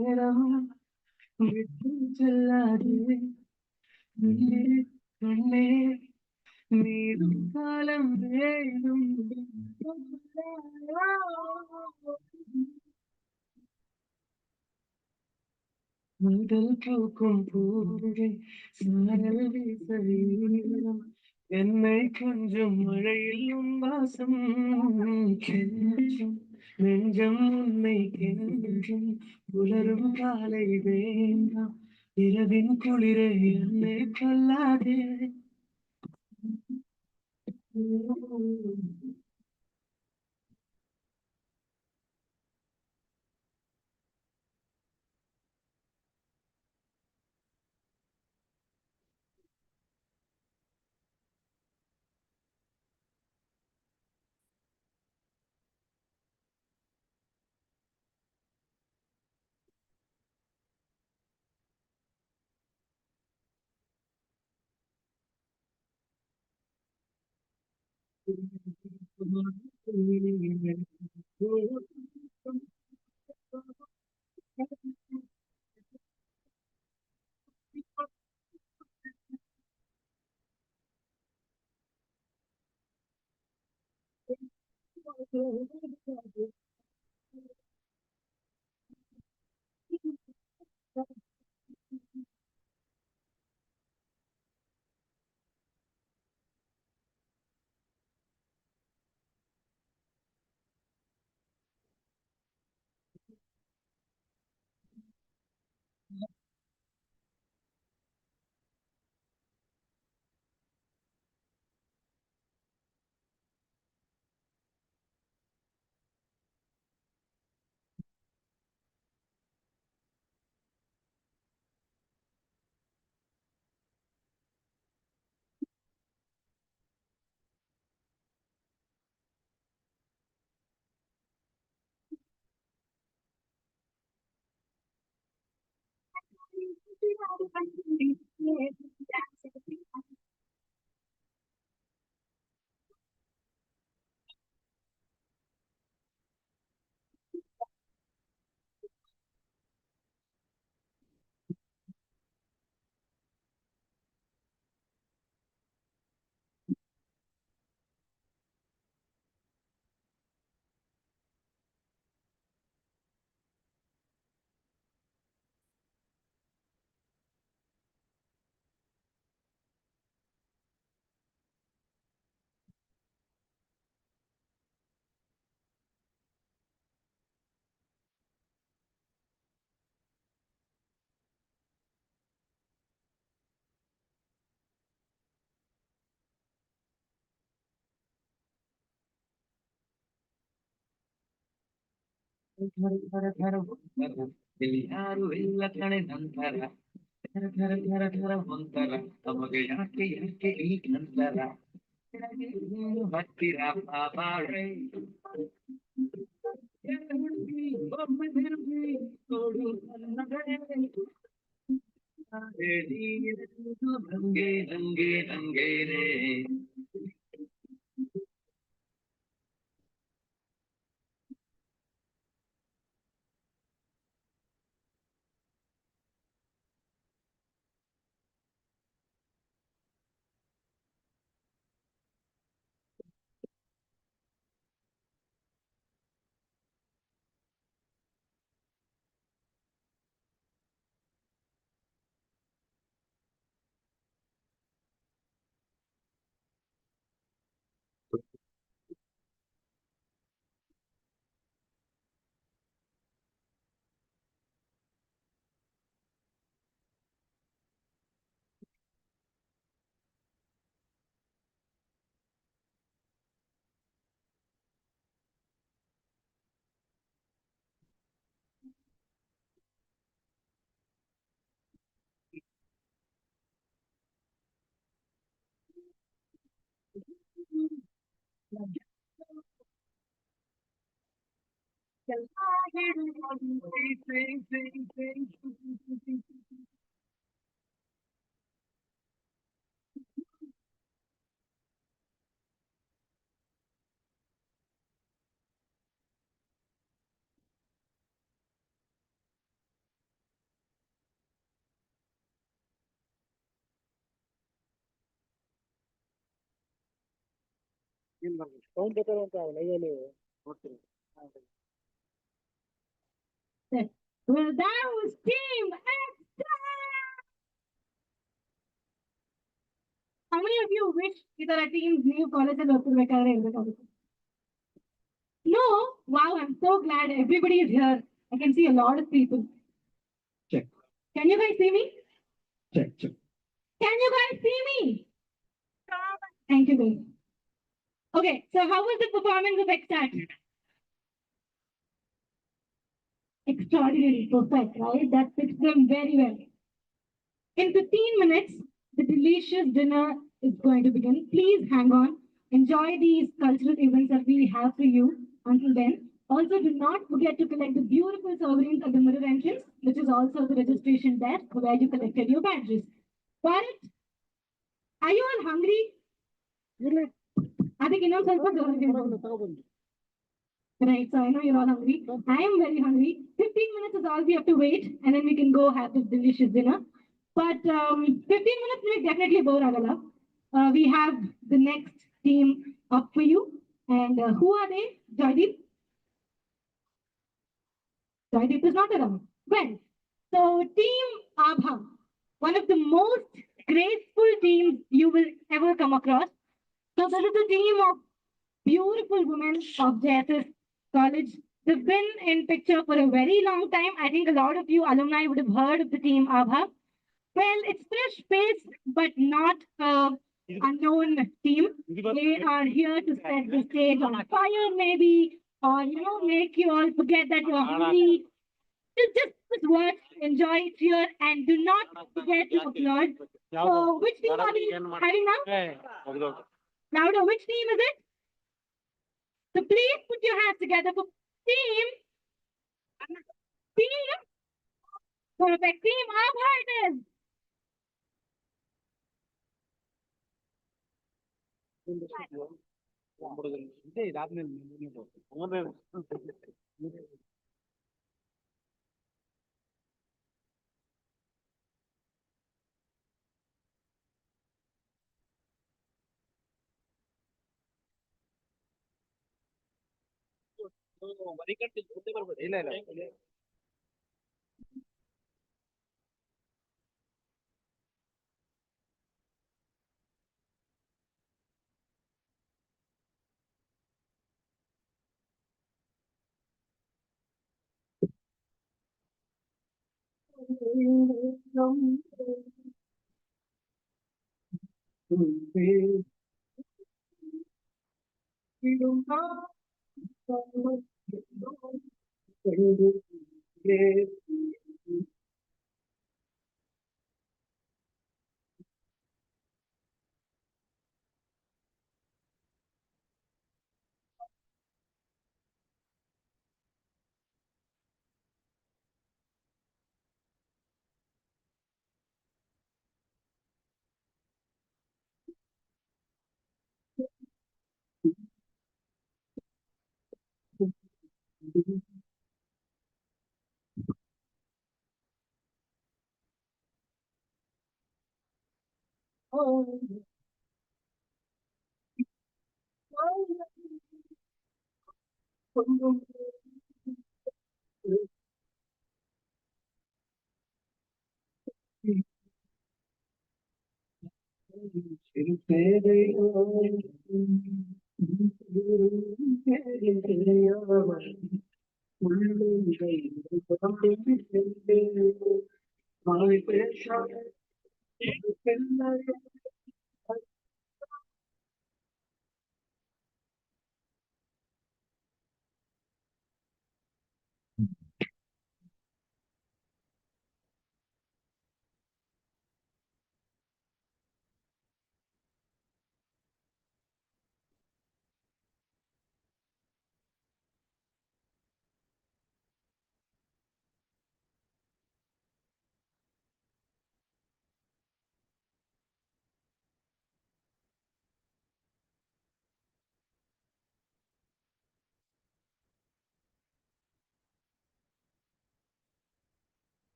நேரம் விட்டு செல்லாதே கண்ணே நீடும் காலம் வேணும் முதல் பூக்கும் பூவே சாரல் வீச வீரம் என்னை கொஞ்சம் மழையில் உன் வாசம் கெஞ்சும் நெஞ்சம் உன்னை கெஞ்சும் புலரும் காலை வேண்டாம் இரவின் குளிரை என்னை கொல்லாதே ಯಾರು ಇಲ್ಲ ಕಣೆ ನಂತರ ಠರ ಠರ ಠರ ಠರ ಒಂಥರ ನಮಗೆ ಯಾಕೆ ಯಾಕೆ ಈ ನಂತರ ಹತ್ತಿರ ಬಾಬಾಳೆ ಒಮ್ಮೆ ತಿರುಗಿ ನೋಡು ನನ್ನದೇ ನಂಗೆ ನಂಗೆ ನಂಗೇನೆ ಸೌಂಡ್ ಬೇಕಾದ್ರೆ ಅಂತ ಲೈವಲ್ಲಿ ನೋಡ್ತೀನಿ. Well, that was Team Extra! How many of you wish either a team's new college and No? Wow, I'm so glad everybody is here. I can see a lot of people. Check. Can you guys see me? Check, check. Can you guys see me? Thank you, guys. Okay, so how was the performance of Extra? Extraordinary, perfect, right? That fits them very well. In 15 minutes, the delicious dinner is going to begin. Please hang on. Enjoy these cultural events that we have for you until then. Also, do not forget to collect the beautiful sovereigns at the mirror entrance, which is also the registration desk where you collected your badges. Got it? Are you all hungry? I think Right, so I know you're all hungry. I am very hungry. 15 minutes is all we have to wait, and then we can go have this delicious dinner. But 15 minutes will definitely bore agala. We have the next team up for you. And who are they? Joydeep? Joydeep is not around. Well, so Team Abha, one of the most graceful teams you will ever come across. So this is a team of beautiful women of JSS College. They've been in picture for a very long time. I think a lot of you alumni would have heard of the team Abha. Well, it's fresh face, but not unknown team. They are here to set the stage on fire, maybe, or make you all forget that you're hungry. Just watch, enjoy, cheer, and do not forget to applaud. So, which team are we having now? Louder, which team is it? So please put your hands together for team. Perfect. Team Abha it is. ಇಲ್ಲ ಇಲ್ಲ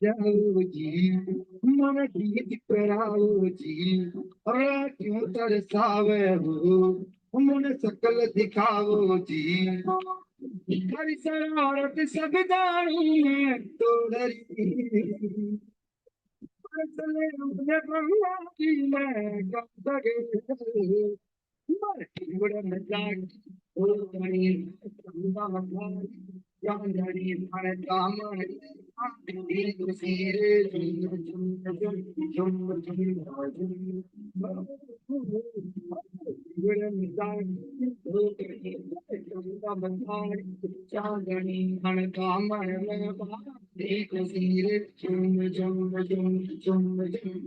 जाओ जी मन गीत कराओ जी और क्यों तरसावे हो मन सकल दिखाओ जी हर शरारत सब दारू में तो डरी चले मुझे बंगला की मैं कब तक उड़न जाग ओ गणी संगा मकान जान जानी मन दामन दिल सिरे झुम झुम झुम झुम झुम उड़न जाग ओ गणी संगा मकान जान जानी मन दामन दिल सिरे झुम झुम झुम झुम झुम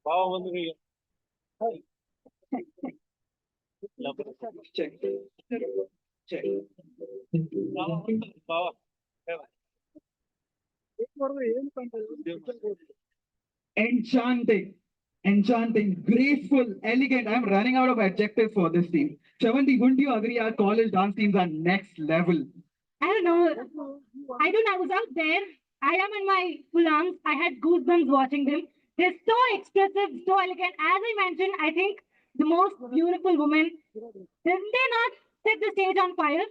బావ ఉంది బావ Enchanting, enchanting, graceful, elegant. I'm running out of adjectives for this team. Shavanti, wouldn't you agree our college dance teams are next level? I don't know. I was out there. I am in my full arms. I had goosebumps watching them. They're so expressive, so elegant. As I mentioned, I think the most beautiful woman. Didn't they not set the stage on fire?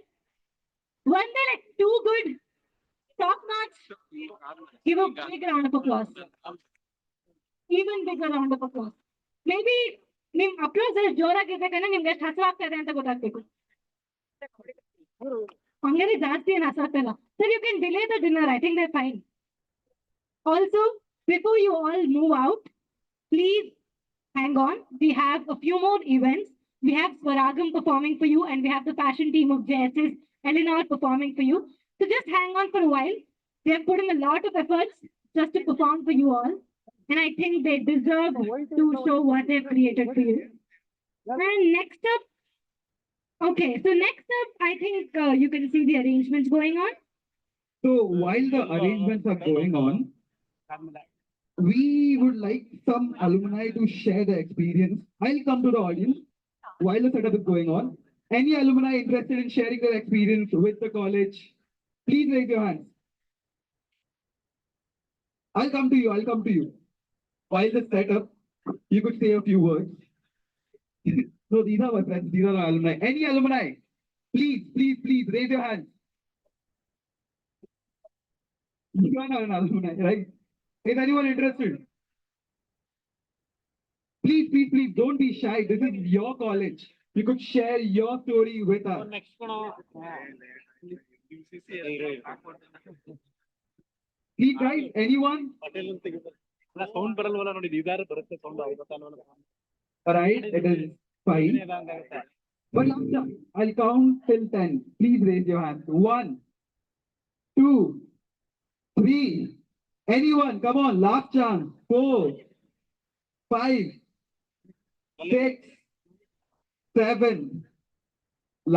Weren't they like too good? Top notch. Give a big round of applause. Even bigger round of applause. Maybe ನಿಮ್ ಅಪ್ಲೋಸ್ ಜೋರಾಗಿರ್ಬೇಕಂದ್ರೆ ನಿಮ್ಗೆ ಎಷ್ಟು ಹಸವಾಗ್ತಾ ಇದೆ ಅಂತ ಗೊತ್ತಾಗ್ಬೇಕು ಹಂಗೇನೆ ಜಾಸ್ತಿ ಏನು ಹಸವಾಗ್ತಾ ಇಲ್ಲ sir you can delay the dinner I think they fine also before you all move out please hang on. We have a few more events. We have Swaragam performing for you, and we have the fashion team of JSS Eleanor performing for you. So just hang on for a while. They have put in a lot of efforts just to perform for you all. And I think they deserve to show what they've created for you. And next up, okay, so next up, I think you can see the arrangements going on. So while the arrangements are going on, we would like some alumni to share their experience. I'll come to the audience while the setup is going on. Any alumni interested in sharing their experience with the college, please raise your hands. I'll come to you. While the setup, you could say a few words. So these are my friends, these are our alumni. Any alumni, please raise your hands. You are not an alumni, right? Is anyone interested? Please, don't be shy. This is your college. You could share your story with us. Next Please, guys, anyone? Patel ಅಂತ sound ಬರಲ್ವಲ್ಲ ನೋಡಿ ಇದಾರು ಬರುತ್ತೆ sound Alright, it is fine. But last time, I'll count till 10. Please raise your hands. 1, 2, 3. Anyone? Come on, last chance. 4, 5, 6, 7.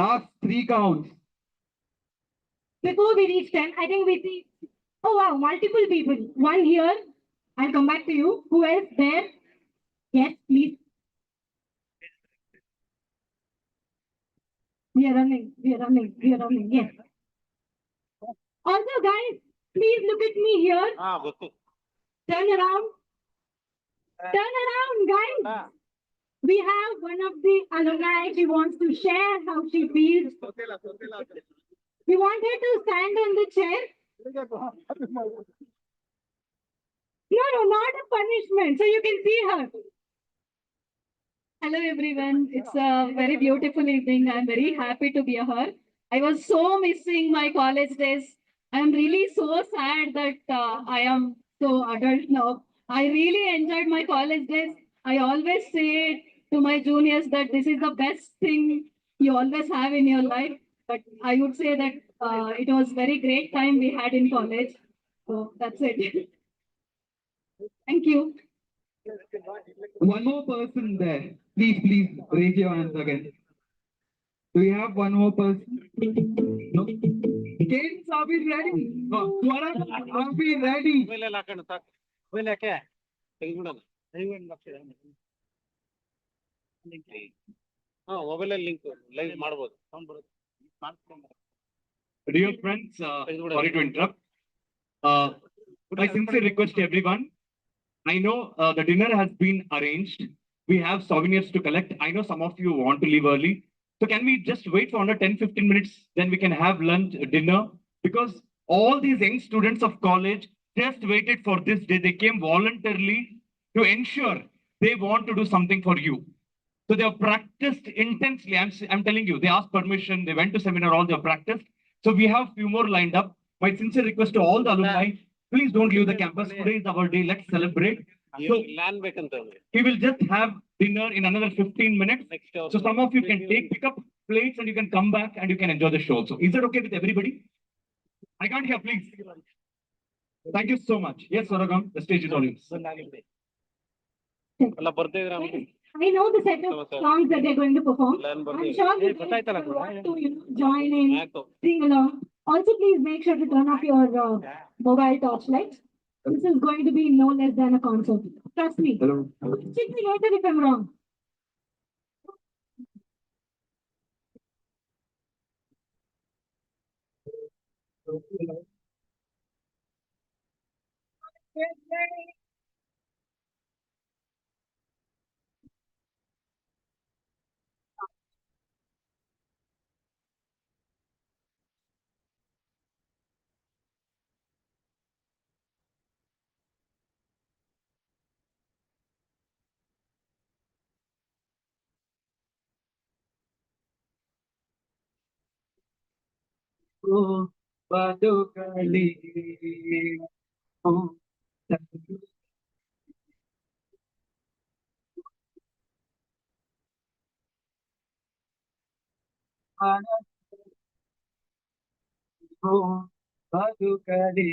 Last 3 counts. Before we reach 10, I think we see, oh wow, multiple people. One here. I'll come back to you. Who else there? Yes, please. We are running. Yes. Also, guys, please look at me here. ಹಾ ಗೊತ್ತು Turn around, guys. We have one of the alumni. She wants to share how she feels. We want her to stand on the chair. No, not a punishment. So you can see her. Hello everyone. It's a very beautiful evening. I'm very happy to be here. I was so missing my college days. I'm really so sad that I am so adult now. I really enjoyed my college days. I always say to my juniors that this is the best thing you always have in your life. But I would say that it was very great time we had in college. So that's it. Thank you. One more person there. Please raise your hands again. Do we have one more person? No. Games, are we ready? Swara, are we ready? Mobile ಎಲ್ಲ ಹಾಕೊಂಡು ಸಾಕು mobile ಯಾಕೆ ತೆಗೆದ್ಬಿಡೋದು ಹಾ mobile ಅಲ್ಲಿ link live ಮಾಡ್ಬೋದು sound ಬರುತ್ತೆ Dear friends, sorry to interrupt. My sincere request to everyone. I know the dinner has been arranged. We have souvenirs to collect. I know some of you want to leave early. So can we just wait for under 10-15 minutes? Then we can have lunch, dinner. Because all these young students of college just waited for this day. They came voluntarily to ensure they want to do something for you. So they have practiced intensely. I'm telling you, they asked permission. They went to seminar, all they have practiced. So we have few more lined up. My sincere request to all the alumni, please don't leave the campus. Today is our day. Let's celebrate. So LAN ಬೇಕಂತ we will just have dinner in another 15 minutes. Next So some of you can pick up plates and you can come back and you can enjoy the show also. Is that okay with everybody? I can't hear, please. Thank you so much. Yes, Soragam, the stage is all yours. ಅಲ್ಲ ಬರ್ತಿದ್ರ I know the set of songs that they're going to perform. Learn I'm ಬರ್ತಿದ್ರು. sure you ಗೊತ್ತಾಯ್ತಲ್ಲ guys will want to join in, ಆಯ್ತು sing along. Also, please make sure to turn off your mobile torchlight. This is going to be no less than a concert. Trust me. Hello. Check me later if I'm wrong. Oh, Badukali. Oh, oh, Badukali.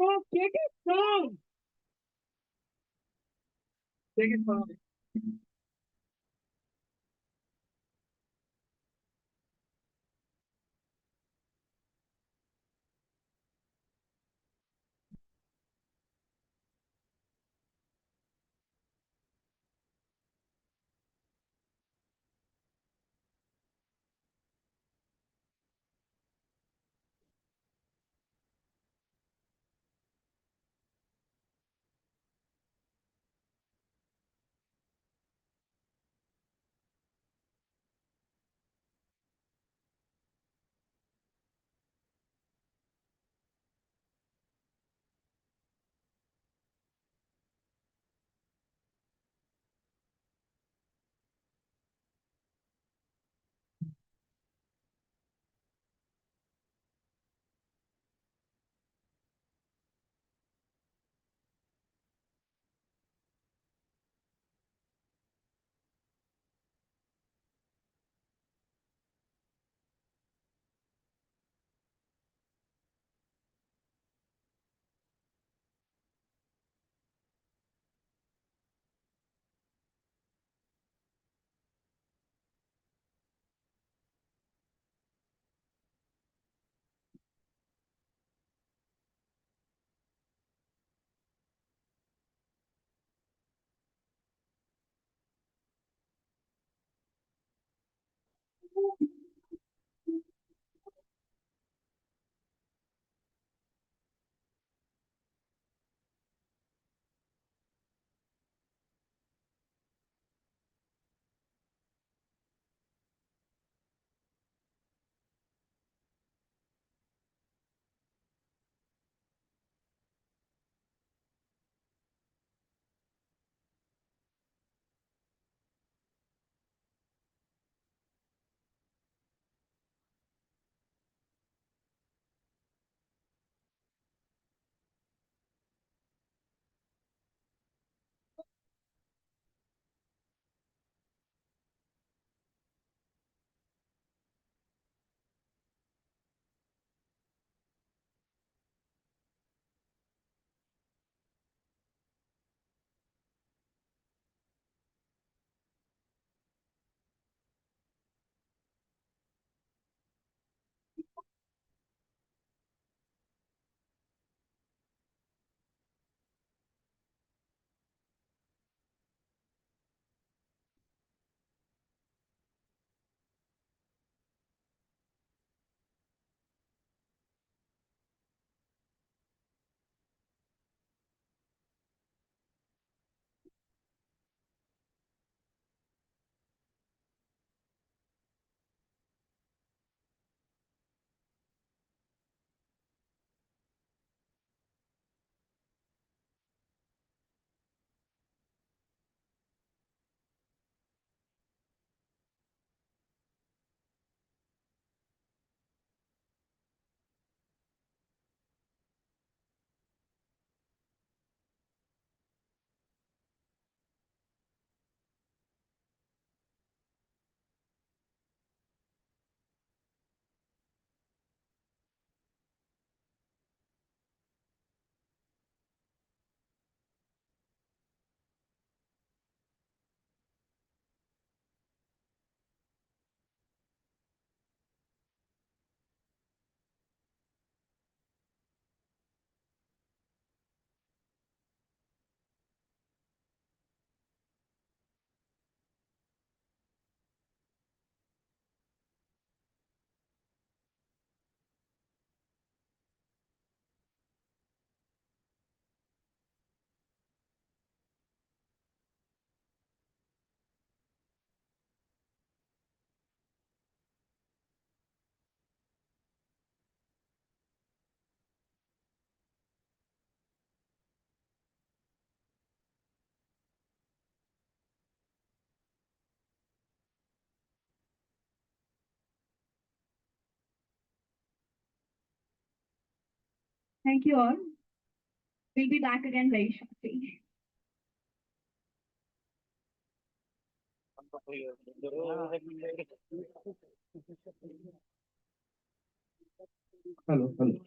Take it down. Take it down. Thank you all. We'll be back again very shortly. Hello, hello.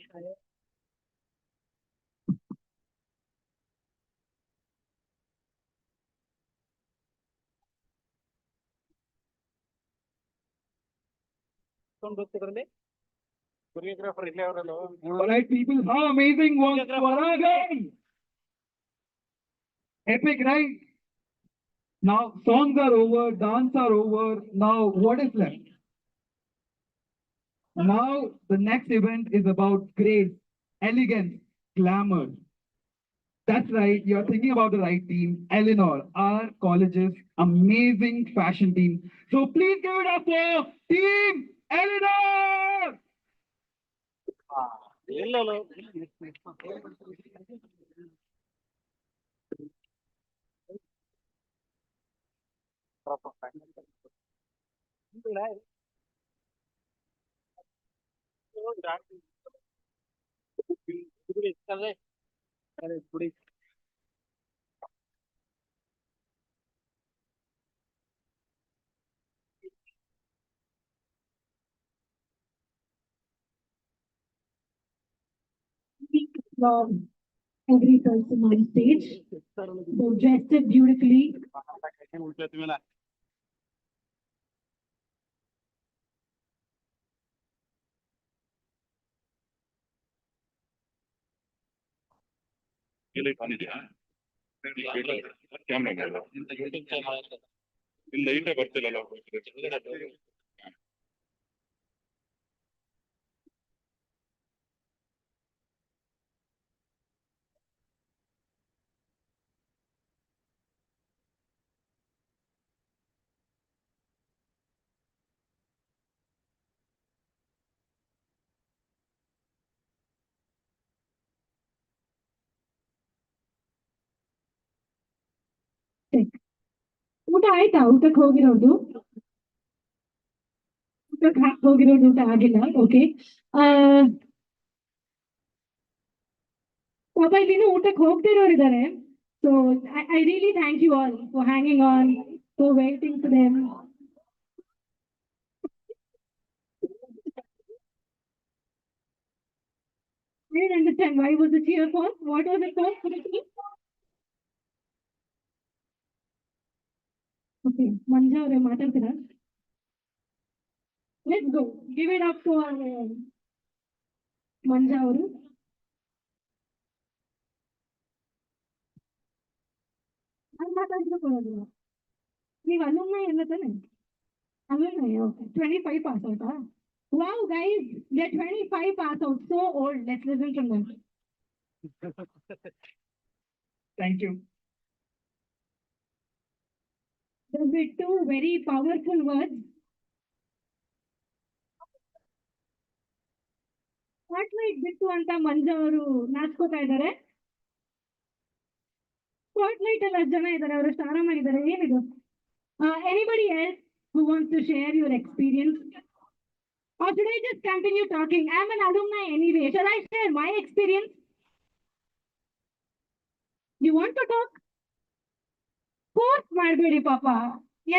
All right, people, how amazing was Swaragan? Epic, right? Now, songs are over, dance are over. Now, what is left? Now, the next event is about grace, elegance, glamour. That's right, you're thinking about the right team. Eleanor, our college's amazing fashion team. So please give it up for Team Eleanor! Love every person on stage. So dressed it beautifully. ಊಟ ಆಯ್ತಾ ಊಟಕ್ಕೆ ಹೋಗಿರೋದು ಊಟಕ್ಕೆ ಹೋಗಿರೋದು ಊಟ ಆಗಿಲ್ಲ okay ಪಾಪ ಇಲ್ಲಿನೂ ಊಟಕ್ಕೆ ಹೋಗ್ತಿರೋರಿದ್ದಾರೆ so I really thank you all for hanging on for waiting for them I didn't understand why was the cheer for? What was it for? Okay, Manja ಅವರೇ ಮಾತಾಡ್ತೀರಾ? Let's go. Give it up for Manja ಅವರು. ನಾನು ಮಾತಾಡಿದ್ರೆ ಕೊಡೋದಿಲ್ಲ. ನೀವು ಅಲ್ಲೊಮ್ಮೆ ಎಲ್ಲ ತಾನೆ? ಅಲ್ಲೊಮ್ಮೆ okay. 25 pass out. Wow, guys, they're 25 pass out. So old. Let's listen to them. Thank you. There'll be two very powerful words. Spotlight ಬಿಟ್ಟು ಅಂತ ಮಂಜು ಅವರು ನಾಚ್ಕೋತಾ ಇದ್ದಾರೆ. Spotlight ಅಲ್ಲಿ ಅಷ್ಟು ಜನ ಇದ್ದಾರೆ ಅವರು ಆರಾಮಾಗಿದ್ದಾರೆ ಏನಿದು anybody else who wants to share your experience or should I just continue talking? I'm an alumni anyway. Shall I share my experience? You want to talk? Force ಮಾಡಬೇಡಿ ಪಾಪ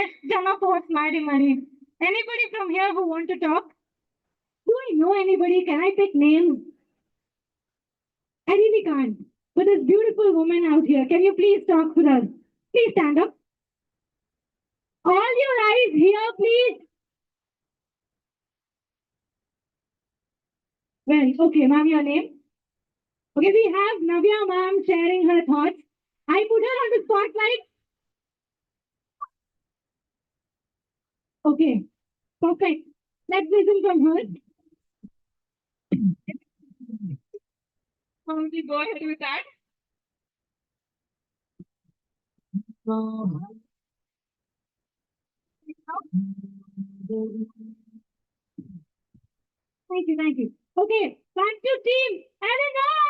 ಎಷ್ಟು ಜನ force ಮಾಡಿ anybody from here who want to talk? Do I know anybody? Can I pick names? I really can't. But this beautiful woman out here, can you please talk with us? Please stand up. All your eyes here, please. Well, okay, ma'am, your name? Okay, we have Navya ma'am sharing her thoughts. I put her on the spotlight. Okay, perfect. Let's listen from her. We go ahead with that. Thank you, thank you. Okay, back to team Eleanor!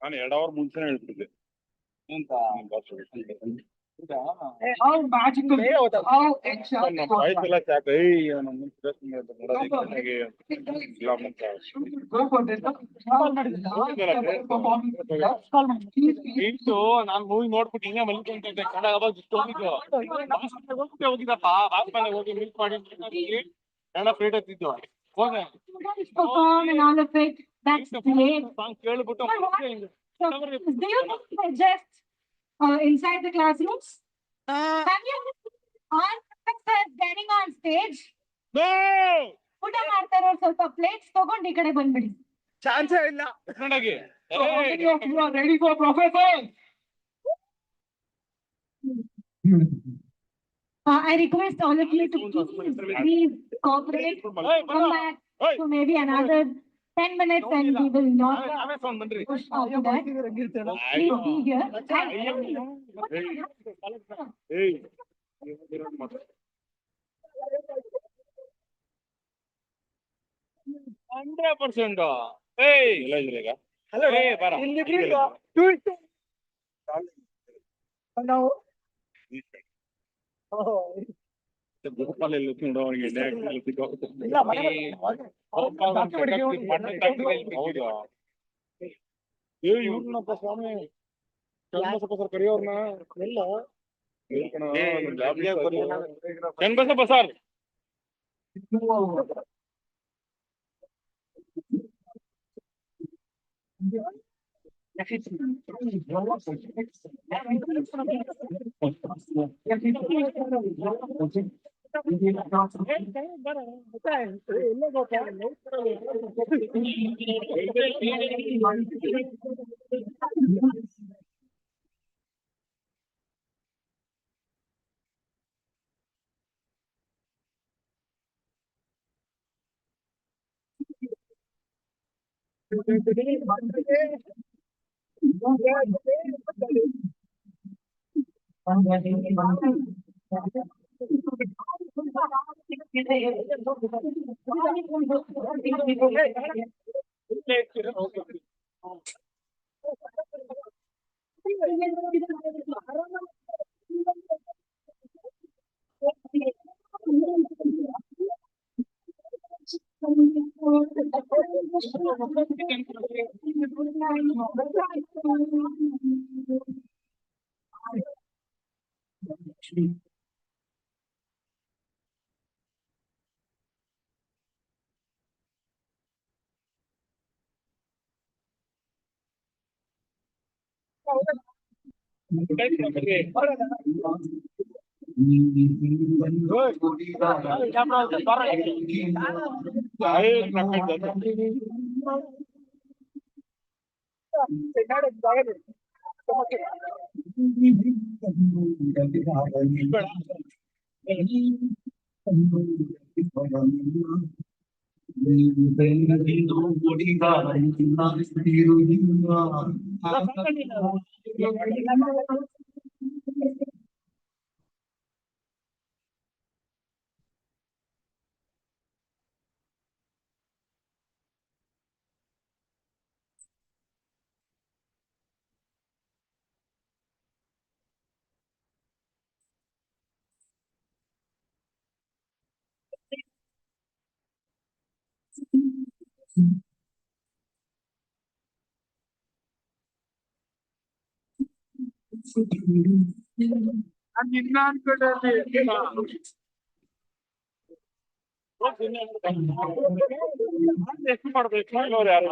ನಾನು 2 hour ಮುಂಚೆನೆ ಹೇಳ್ತಿದ್ದೆ How magical, how enchanting was that? Go for this. ನಾನು movie ನೋಡ್ಬಿಟ್ಟು ಹಿಂಗೆ ಮಲ್ಕೊಂತಿದ್ದೆ ಕನ್ನಡ ಹೋಗಿದ್ದಪ್ಪ ಬಾಸ್ಮನೆ ಹೋಗಿ meet ಮಾಡಿ Kannada freight ಎತ್ತಿದ್ದು ಹೋದೆ Perform and all of it. That's great. Song ಕೇಳ್ಬಿಟ್ಟು So, do you think they're just inside the classrooms? Have you all professors getting on stage? ಊಟ ಮಾಡ್ತಾರೋ ಸ್ವಲ್ಪ ಪ್ಲೇಟ್ಸ್ ತಗೊಂಡು ಈ ಕಡೆ ಬಂದ್ಬಿಡಿ. Chance ಇಲ್ಲ. ಕನ್ನಡಗೆ So how many of you are ready for professors? I request all of you to please cooperate. Come back So maybe another 10 minutes and we will not push after that. Please be here. ಇವ್ರನ್ನಪ್ಪ Swami Channabasappa sir ಕರಿಯವ್ರನ್ನ ಎಲ್ಲ Channabasappa sir ಎಷ್ಟು ಮಾಡ್ಬೇಕು ಯಾರು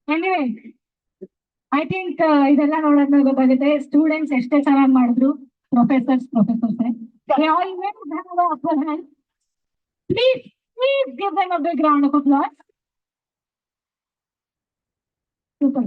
Anyway, I think ಇದೆಲ್ಲ ನೋಡೋದ್ಮೇಲೆ ಗೊತ್ತಾಗುತ್ತೆ students ಎಷ್ಟೇ ಚೆನ್ನಾಗಿ ಮಾಡಿದ್ರು professors they always have the upper hand. Please give them a big round of applause. Super.